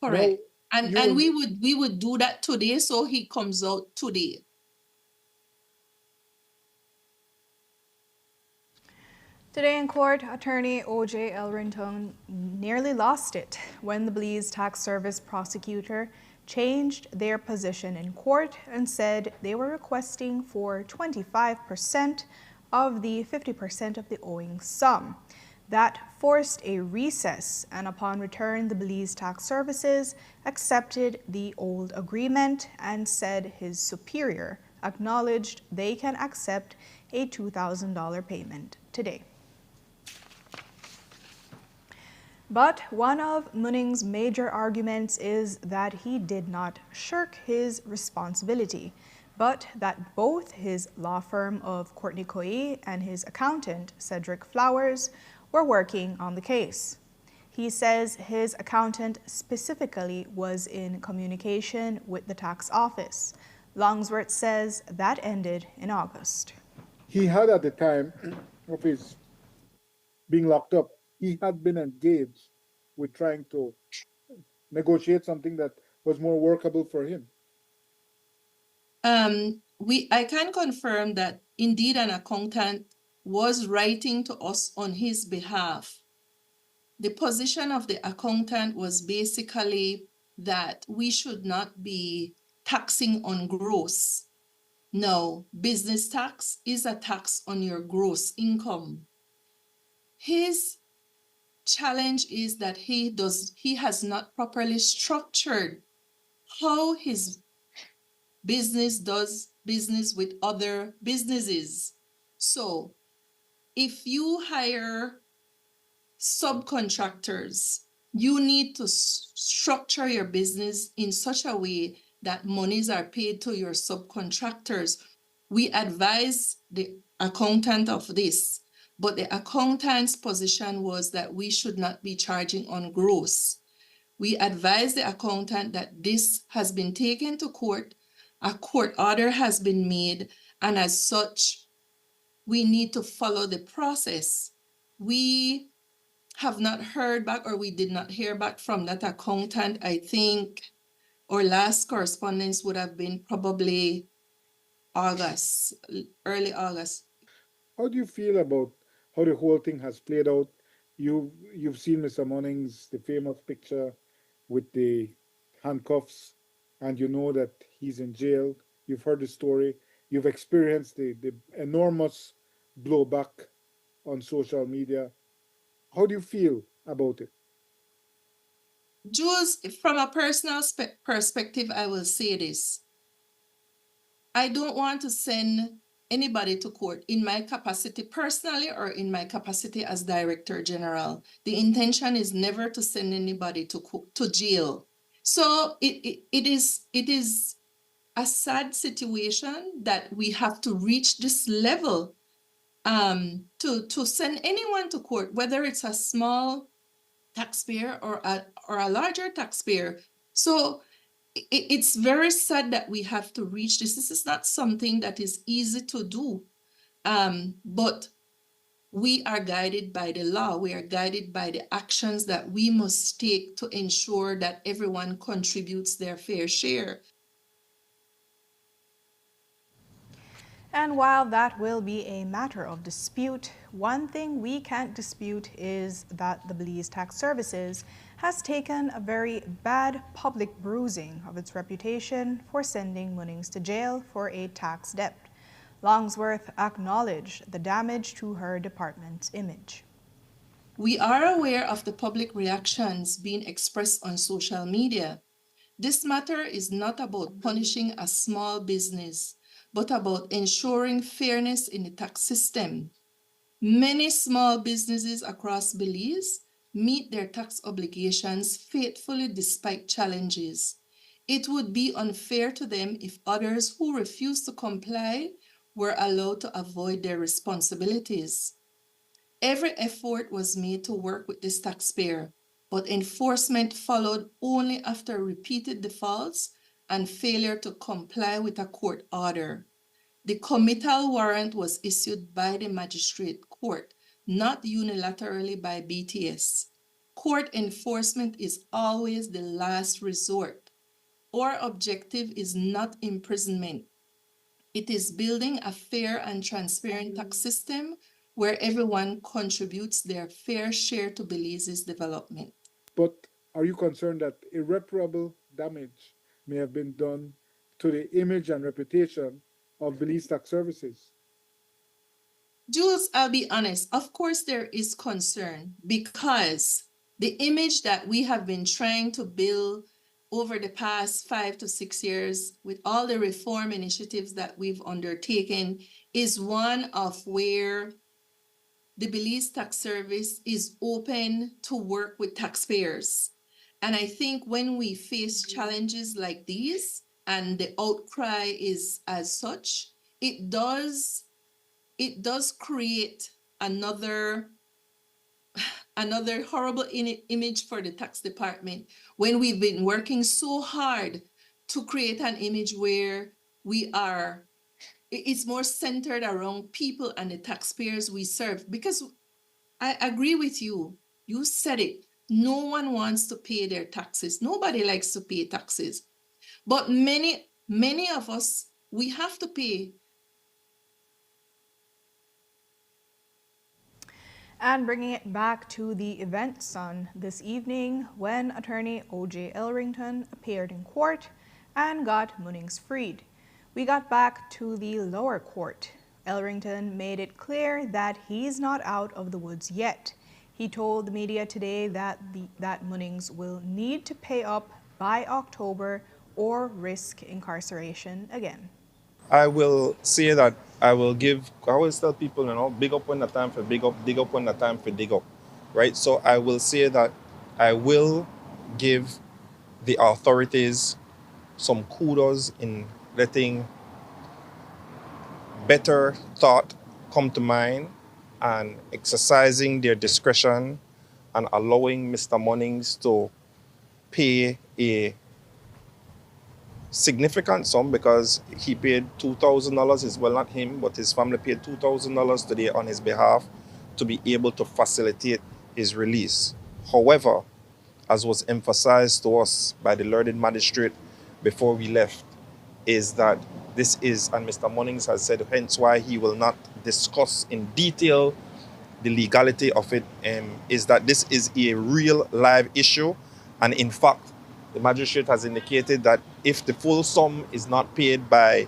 Correct. Now, And we would do that today, so he comes out today. Today in court, attorney O.J. Elrington nearly lost it when the Belize Tax Service prosecutor changed their position in court and said they were requesting for 25% of the 50% of the owing sum. That forced a recess, and upon return, the Belize Tax Services accepted the old agreement and said his superior acknowledged they can accept a $2,000 payment today. But one of Munnings' major arguments is that he did not shirk his responsibility, but that both his law firm of Courtney Coie and his accountant, Cedric Flowers, were working on the case. He says his accountant specifically was in communication with the tax office. Longsworth says that ended in August. He had, at the time of his being locked up, he had been engaged with trying to negotiate something that was more workable for him. I can confirm that indeed an accountant was writing to us on his behalf. The position of the accountant was basically that we should not be taxing on gross. No, business tax is a tax on your gross income. His challenge is that he has not properly structured how his business does business with other businesses. So if you hire subcontractors, you need to structure your business in such a way that monies are paid to your subcontractors. We advise the accountant of this, but the accountant's position was that we should not be charging on gross. We advise the accountant that this has been taken to court, a court order has been made, and as such, we need to follow the process. We have not heard back, or we did not hear back from that accountant. I think our last correspondence would have been probably August, early August. How do you feel about how the whole thing has played out? You've seen Mr. Munnings, the famous picture with the handcuffs, and you know that he's in jail. You've heard the story. You've experienced the enormous blowback on social media. How do you feel about it? Jules, from a personal perspective, I will say this. I don't want to send anybody to court in my capacity personally or in my capacity as Director General. The intention is never to send anybody to jail. So it is a sad situation that we have to reach this level to send anyone to court, whether it's a small taxpayer or a larger taxpayer. So it's very sad that we have to reach this. This is not something that is easy to do, but we are guided by the law. We are guided by the actions that we must take to ensure that everyone contributes their fair share. And while that will be a matter of dispute, one thing we can't dispute is that the Belize Tax Services has taken a very bad public bruising of its reputation for sending Munnings to jail for a tax debt. Longsworth acknowledged the damage to her department's image. We are aware of the public reactions being expressed on social media. This matter is not about punishing a small business, but about ensuring fairness in the tax system. Many small businesses across Belize meet their tax obligations faithfully despite challenges. It would be unfair to them if others who refuse to comply were allowed to avoid their responsibilities. Every effort was made to work with this taxpayer, but enforcement followed only after repeated defaults and failure to comply with a court order. The committal warrant was issued by the magistrate court, not unilaterally by BTS. Court enforcement is always the last resort. Our objective is not imprisonment. It is building a fair and transparent tax system where everyone contributes their fair share to Belize's development. But are you concerned that irreparable damage may have been done to the image and reputation of Belize Tax Services? Jules, I'll be honest, of course there is concern because the image that we have been trying to build over the past 5 to 6 years with all the reform initiatives that we've undertaken is one of where the Belize Tax Service is open to work with taxpayers. And I think when we face challenges like these and the outcry is as such, it does create another horrible image for the tax department when we've been working so hard to create an image where it's more centered around people and the taxpayers we serve. Because I agree with you. You said it. No one wants to pay their taxes. Nobody likes to pay taxes. But many of us, we have to pay. And bringing it back to the event, son, this evening when attorney O.J. Elrington appeared in court and got Munnings freed. We got back to the lower court. Elrington made it clear that he's not out of the woods yet. He told the media today that Munnings will need to pay up by October or risk incarceration again. I will say that I always tell people, big up when the time for big up, dig up when the time for dig up, right? So I will say that I will give the authorities some kudos in letting better thought come to mind and exercising their discretion and allowing Mr. Munnings to pay a significant sum, because he paid $2,000. Well, not him, but his family paid $2,000 today on his behalf to be able to facilitate his release. However, as was emphasized to us by the learned magistrate before we left, is that this is, and Mr. Munnings has said, hence why he will not discuss in detail the legality of it, is that this is a real live issue. And in fact, the magistrate has indicated that if the full sum is not paid by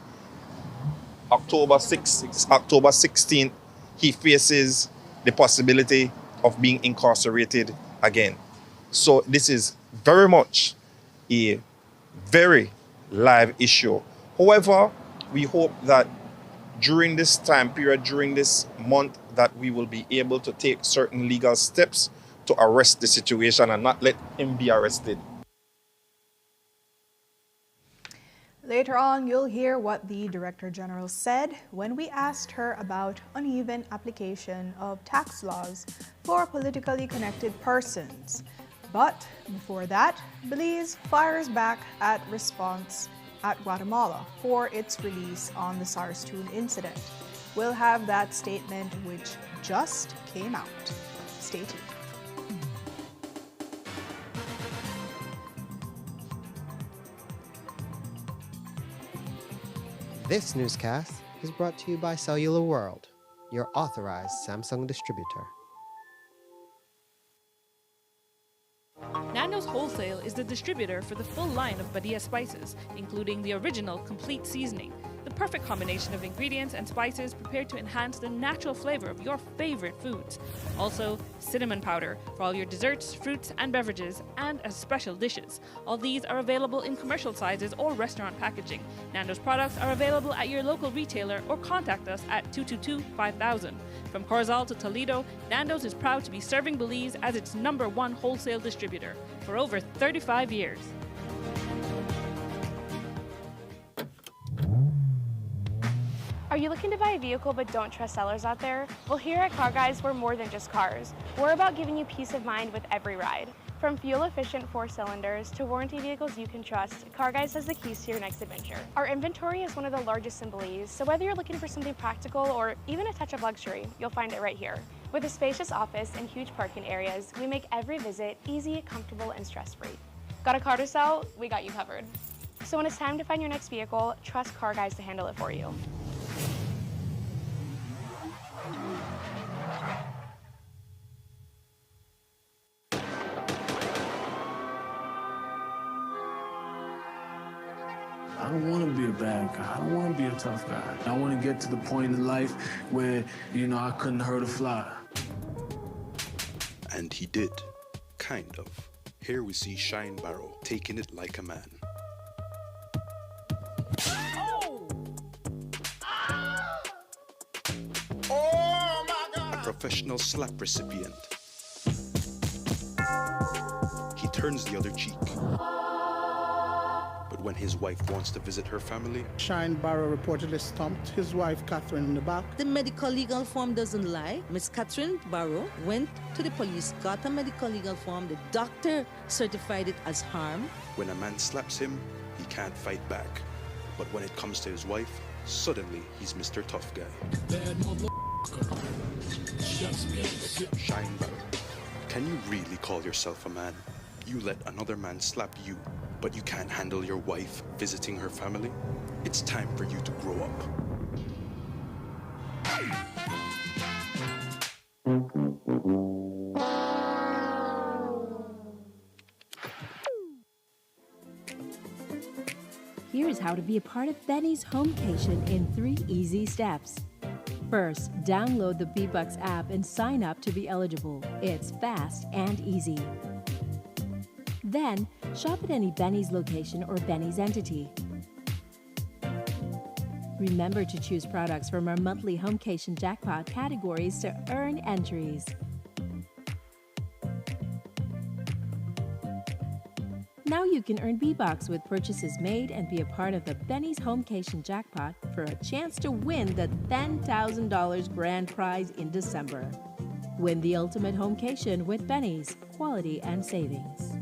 October 16th, he faces the possibility of being incarcerated again. So this is very much a very live issue. However, we hope that during this time period, during this month, that we will be able to take certain legal steps to arrest the situation and not let him be arrested. Later on, you'll hear what the Director General said when we asked her about uneven application of tax laws for politically connected persons. But before that, Belize fires back at response at Guatemala for its release on the SARS tune incident. We'll have that statement which just came out. Stay tuned. This newscast is brought to you by Cellular World, your authorized Samsung distributor. Nando's Wholesale is the distributor for the full line of Badia spices, including the original complete seasoning, the perfect combination of ingredients and spices prepared to enhance the natural flavor of your favorite foods. Also, cinnamon powder for all your desserts, fruits, and beverages, and as special dishes. All these are available in commercial sizes or restaurant packaging. Nando's products are available at your local retailer or contact us at 222-5000. From Corozal to Toledo, Nando's is proud to be serving Belize as its #1 wholesale distributor for over 35 years. Are you looking to buy a vehicle but don't trust sellers out there? Well, here at Car Guys, we're more than just cars. We're about giving you peace of mind with every ride. From fuel-efficient 4-cylinders to warranty vehicles you can trust, Car Guys has the keys to your next adventure. Our inventory is one of the largest in Belize, so whether you're looking for something practical or even a touch of luxury, you'll find it right here. With a spacious office and huge parking areas, we make every visit easy, comfortable, and stress-free. Got a car to sell? We got you covered. So when it's time to find your next vehicle, trust Car Guys to handle it for you. I don't want to be a bad guy. I don't want to be a tough guy. I want to get to the point in life where, I couldn't hurt a fly. And he did. Kind of. Here we see Shine Barrow taking it like a man. Oh my God! A professional slap recipient. He turns the other cheek. But when his wife wants to visit her family, Shine Barrow reportedly stomped his wife Catherine in the back. The medical legal form doesn't lie. Miss Catherine Barrow went to the police, got a medical legal form. The doctor certified it as harm. when a man slaps him, he can't fight back. But when it comes to his wife, suddenly he's Mr. Tough Guy. Shine Barrow. Can you really call yourself a man? You let another man slap you, but you can't handle your wife visiting her family? It's time for you to grow up. Here's how to be a part of Benny's Homecation in 3 easy steps. First, download the B-Bucks app and sign up to be eligible. It's fast and easy. Then, shop at any Benny's location or Benny's entity. Remember to choose products from our monthly Homecation jackpot categories to earn entries. Now you can earn B-Bucks with purchases made and be a part of the Benny's Homecation jackpot for a chance to win the $10,000 grand prize in December. Win the ultimate Homecation with Benny's, quality and savings.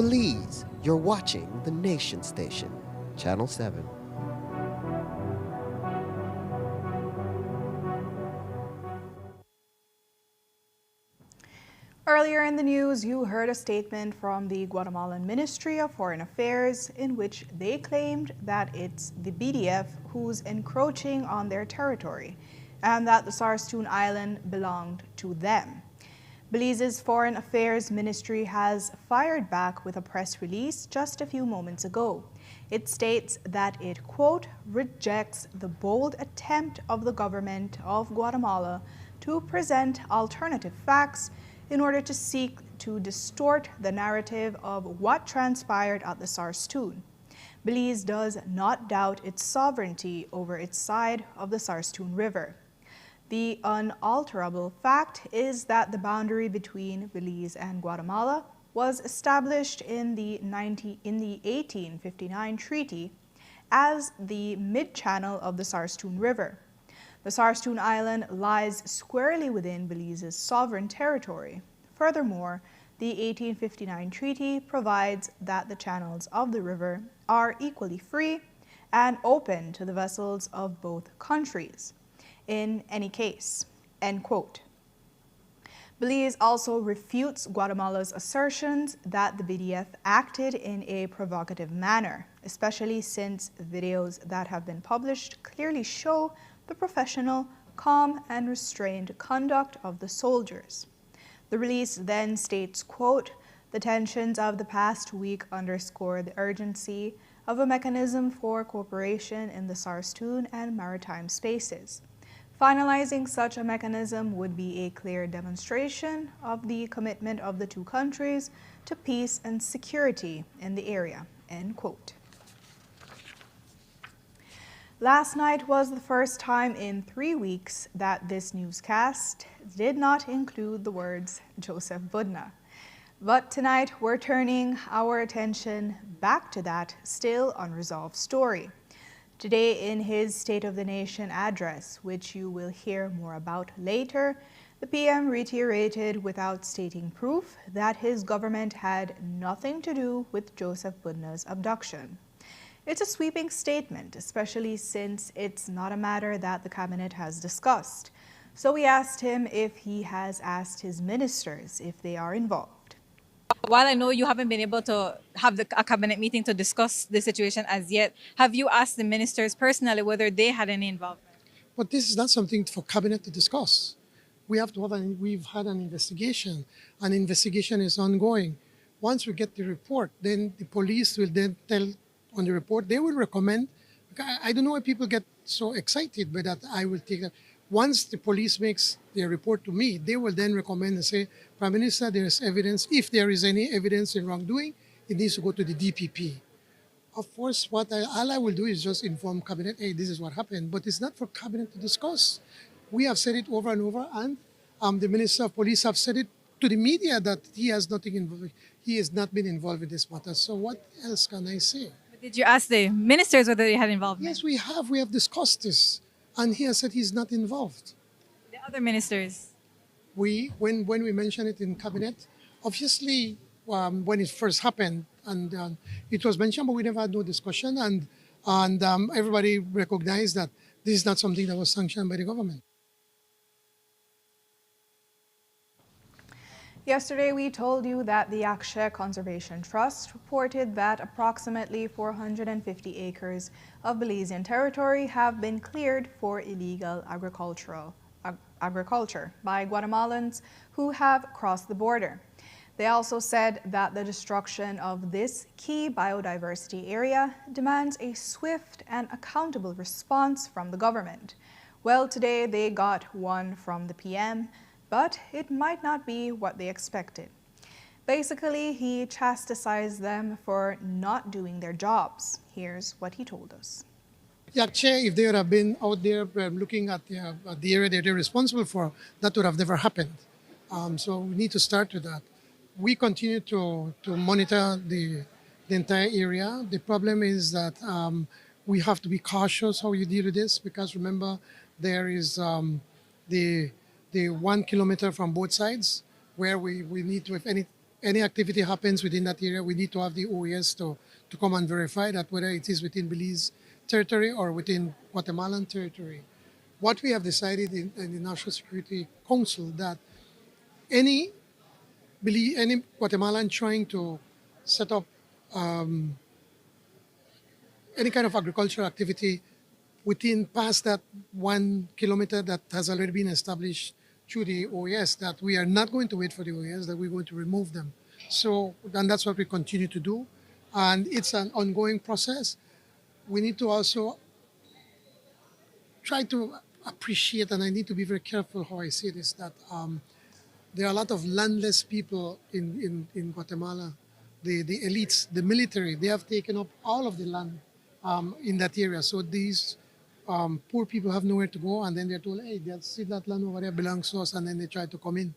Belize, you're watching the Nation Station, Channel 7. Earlier in the news, you heard a statement from the Guatemalan Ministry of Foreign Affairs in which they claimed that it's the BDF who's encroaching on their territory and that the Sarstoon Island belonged to them. Belize's Foreign Affairs Ministry has fired back with a press release just a few moments ago. It states that it, quote, rejects the bold attempt of the government of Guatemala to present alternative facts in order to seek to distort the narrative of what transpired at the Sarstoon. Belize does not doubt its sovereignty over its side of the Sarstoon River. The unalterable fact is that the boundary between Belize and Guatemala was established in the 1859 treaty as the mid-channel of the Sarstoon River. The Sarstoon Island lies squarely within Belize's sovereign territory. Furthermore, the 1859 treaty provides that the channels of the river are equally free and open to the vessels of both countries in any case, end quote. Belize also refutes Guatemala's assertions that the BDF acted in a provocative manner, especially since videos that have been published clearly show the professional, calm, and restrained conduct of the soldiers. The release then states, quote, the tensions of the past week underscore the urgency of a mechanism for cooperation in the Sarstoon and maritime spaces. Finalizing such a mechanism would be a clear demonstration of the commitment of the two countries to peace and security in the area, end quote. Last night was the first time in 3 weeks that this newscast did not include the words Joseph Budna. But tonight we're turning our attention back to that still unresolved story. Today, in his State of the Nation address, which you will hear more about later, the PM reiterated without stating proof that his government had nothing to do with Joseph Budna's abduction. It's a sweeping statement, especially since it's not a matter that the cabinet has discussed. So we asked him if he has asked his ministers if they are involved. While I know you haven't been able to have a cabinet meeting to discuss the situation as yet, have you asked the ministers personally whether they had any involvement? But this is not something for cabinet to discuss. We've had an investigation. An investigation is ongoing. Once we get the report, then the police will then tell on the report. They will recommend. I don't know why people get so excited by that. I will take that. Once the police makes their report to me, they will then recommend and say, Prime Minister, there is evidence. If there is any evidence in wrongdoing, it needs to go to the DPP. Of course, all I will do is just inform cabinet, hey, this is what happened. But it's not for cabinet to discuss. We have said it over and over, and the Minister of Police have said it to the media that he has nothing involved. He has not been involved with this matter. So what else can I say? But did you ask the ministers whether they had involvement? Yes, we have. We have discussed this. And he has said he's not involved. The other ministers? When we mentioned it in cabinet, obviously when it first happened, and it was mentioned, but we never had no discussion, and everybody recognized that this is not something that was sanctioned by the government. Yesterday, we told you that the Akshay Conservation Trust reported that approximately 450 acres of Belizean territory have been cleared for illegal agriculture by Guatemalans who have crossed the border. They also said that the destruction of this key biodiversity area demands a swift and accountable response from the government. Well, today they got one from the PM, but it might not be what they expected. Basically, he chastised them for not doing their jobs. Here's what he told us. Actually, if they would have been out there looking at the area that they're responsible for, that would have never happened. So we need to start with that. We continue to monitor the entire area. The problem is that we have to be cautious how you deal with this, because remember, there is the 1 kilometer from both sides where we need to, if any any activity happens within that area, we need to have the OAS to come and verify that whether it is within Belize territory or within Guatemalan territory. What we have decided in the National Security Council that any Guatemalan trying to set up any kind of agricultural activity within past that 1 kilometer that has already been established through the OAS, that we are not going to wait for the OAS, that we're going to remove them. So, and that's what we continue to do. And it's an ongoing process. We need to also try to appreciate, and I need to be very careful how I say this, that there are a lot of landless people in Guatemala. The elites, the military, they have taken up all of the land in that area. So these poor people have nowhere to go, and then they're told, hey, see that land over there belongs to us, and then they try to come in.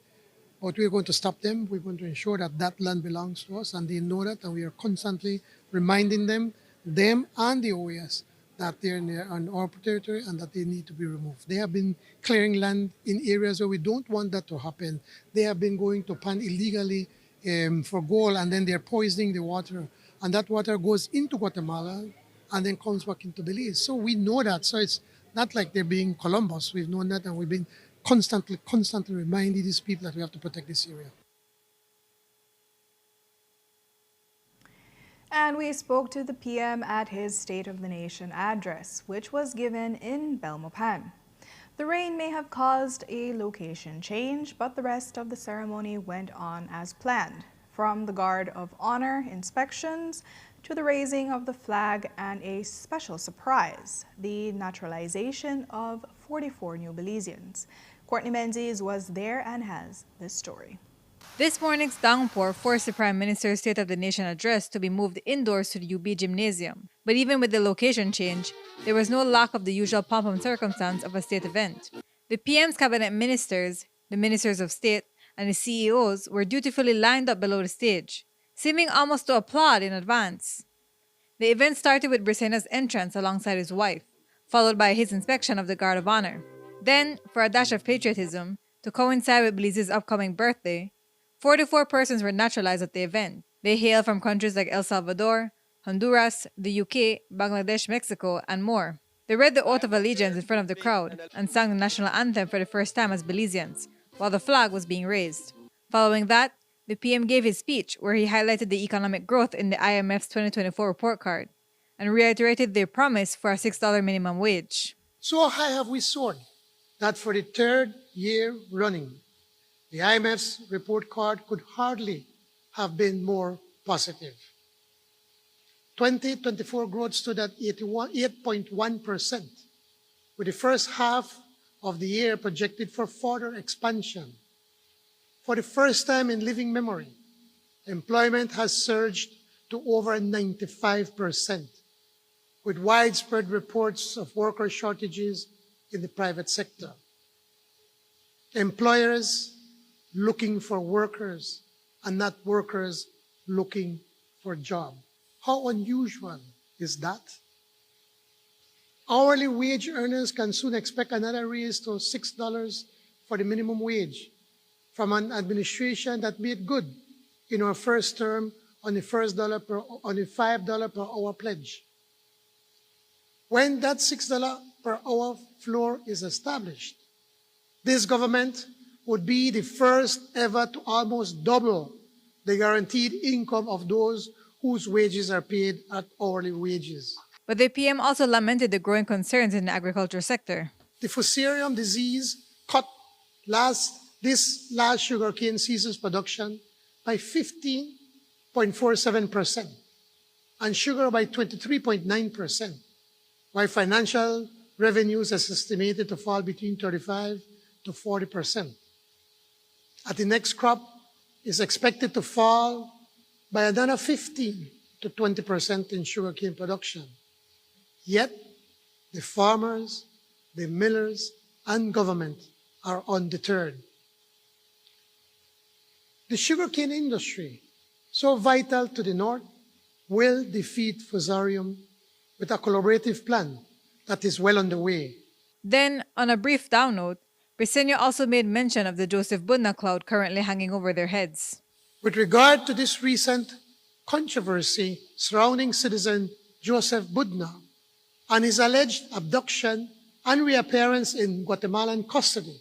But we're going to stop them. We're going to ensure that that land belongs to us, and they know that, and we are constantly reminding them and the OAS, that they're on our territory and that they need to be removed. They have been clearing land in areas where we don't want that to happen. They have been going to pan illegally for gold, and then they're poisoning the water, and that water goes into Guatemala and then comes back into Belize. So we know that. So it's not like they're being Columbus. We've known that, and we've been constantly reminding these people that we have to protect this area. And we spoke to the PM at his State of the Nation address, which was given in Belmopan. The rain may have caused a location change, but the rest of the ceremony went on as planned, from the Guard of Honor inspections to the raising of the flag and a special surprise, the naturalization of 44 new Belizeans. Courtney Menzies was there and has this story. This morning's downpour forced the Prime Minister's State of the Nation address to be moved indoors to the UB Gymnasium. But even with the location change, there was no lack of the usual pomp and circumstance of a state event. The PM's cabinet ministers, the ministers of state, and the CEOs were dutifully lined up below the stage, seeming almost to applaud in advance. The event started with Briseño's entrance alongside his wife, followed by his inspection of the Guard of Honor. Then, for a dash of patriotism, to coincide with Belize's upcoming birthday, 44 persons were naturalized at the event. They hail from countries like El Salvador, Honduras, the UK, Bangladesh, Mexico, and more. They read the oath of allegiance in front of the crowd and sang the national anthem for the first time as Belizeans, while the flag was being raised. Following that, the PM gave his speech where he highlighted the economic growth in the IMF's 2024 report card and reiterated their promise for a $6 minimum wage. So high have we soared that for the third year running, the IMF's report card could hardly have been more positive. 2024 growth stood at 8.1%, with the first half of the year projected for further expansion. For the first time in living memory, employment has surged to over 95%, with widespread reports of worker shortages in the private sector. Employers looking for workers and not workers looking for a job. How unusual is that? Hourly wage earners can soon expect another raise to $6 for the minimum wage from an administration that made good in our first term on the $5 per hour pledge. When that $6 per hour floor is established, this government would be the first ever to almost double the guaranteed income of those whose wages are paid at hourly wages. But the PM also lamented the growing concerns in the agriculture sector. The fusarium disease cut this last sugarcane season's production by 15.47% and sugar by 23.9%, while financial revenues is estimated to fall between 35 to 40%. At the next crop is expected to fall by another 15 to 20% in sugarcane production. Yet, the farmers, the millers, and government are undeterred. The sugarcane industry, so vital to the North, will defeat fusarium with a collaborative plan that is well underway. Then, on a brief down note, Briseño also made mention of the Joseph Budna cloud currently hanging over their heads. With regard to this recent controversy surrounding citizen Joseph Budna and his alleged abduction and reappearance in Guatemalan custody,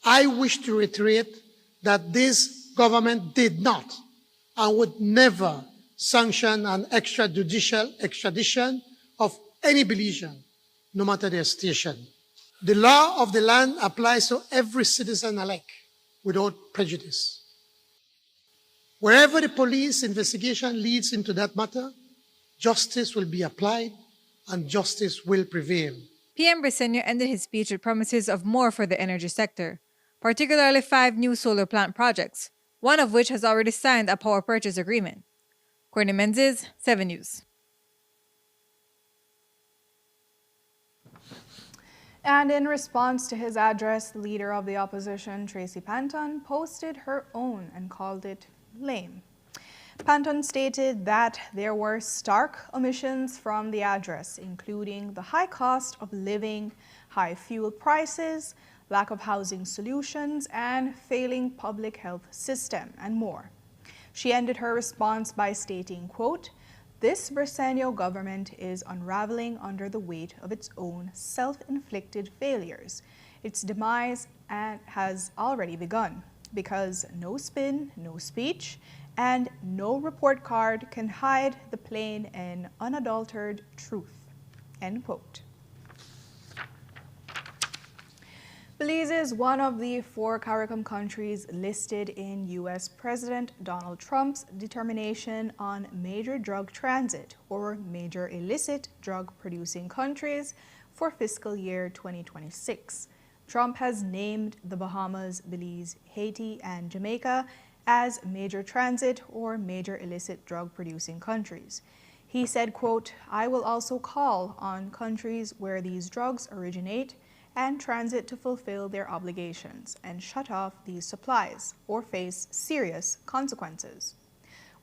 I wish to reiterate that this government did not and would never sanction an extrajudicial extradition of any Belizean, no matter their station. The law of the land applies to every citizen alike, without prejudice. Wherever the police investigation leads into that matter, justice will be applied and justice will prevail. PM Briceño ended his speech with promises of more for the energy sector, particularly 5 new solar plant projects, one of which has already signed a power purchase agreement. Courtney Menzies, 7 News. And in response to his address, the leader of the opposition, Tracy Panton, posted her own and called it lame. Panton stated that there were stark omissions from the address, including the high cost of living, high fuel prices, lack of housing solutions, and failing public health system, and more. She ended her response by stating, quote, "This Briceño government is unraveling under the weight of its own self-inflicted failures. Its demise has already begun, because no spin, no speech, and no report card can hide the plain and unadulterated truth." End quote. Belize is one of the 4 CARICOM countries listed in U.S. President Donald Trump's determination on major drug transit or major illicit drug-producing countries for fiscal year 2026. Trump has named the Bahamas, Belize, Haiti, and Jamaica as major transit or major illicit drug-producing countries. He said, quote, "I will also call on countries where these drugs originate and transit to fulfill their obligations and shut off these supplies or face serious consequences."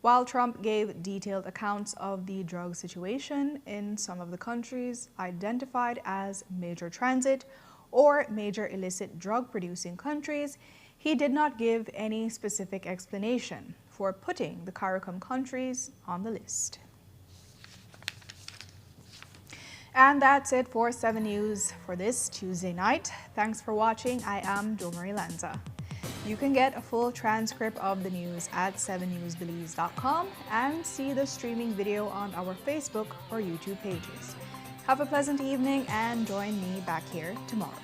While Trump gave detailed accounts of the drug situation in some of the countries identified as major transit or major illicit drug-producing countries, he did not give any specific explanation for putting the CARICOM countries on the list. And that's it for 7 News for this Tuesday night. Thanks for watching. I am Jo Marie Lanza. You can get a full transcript of the news at 7newsbelize.com and see the streaming video on our Facebook or YouTube pages. Have a pleasant evening and join me back here tomorrow.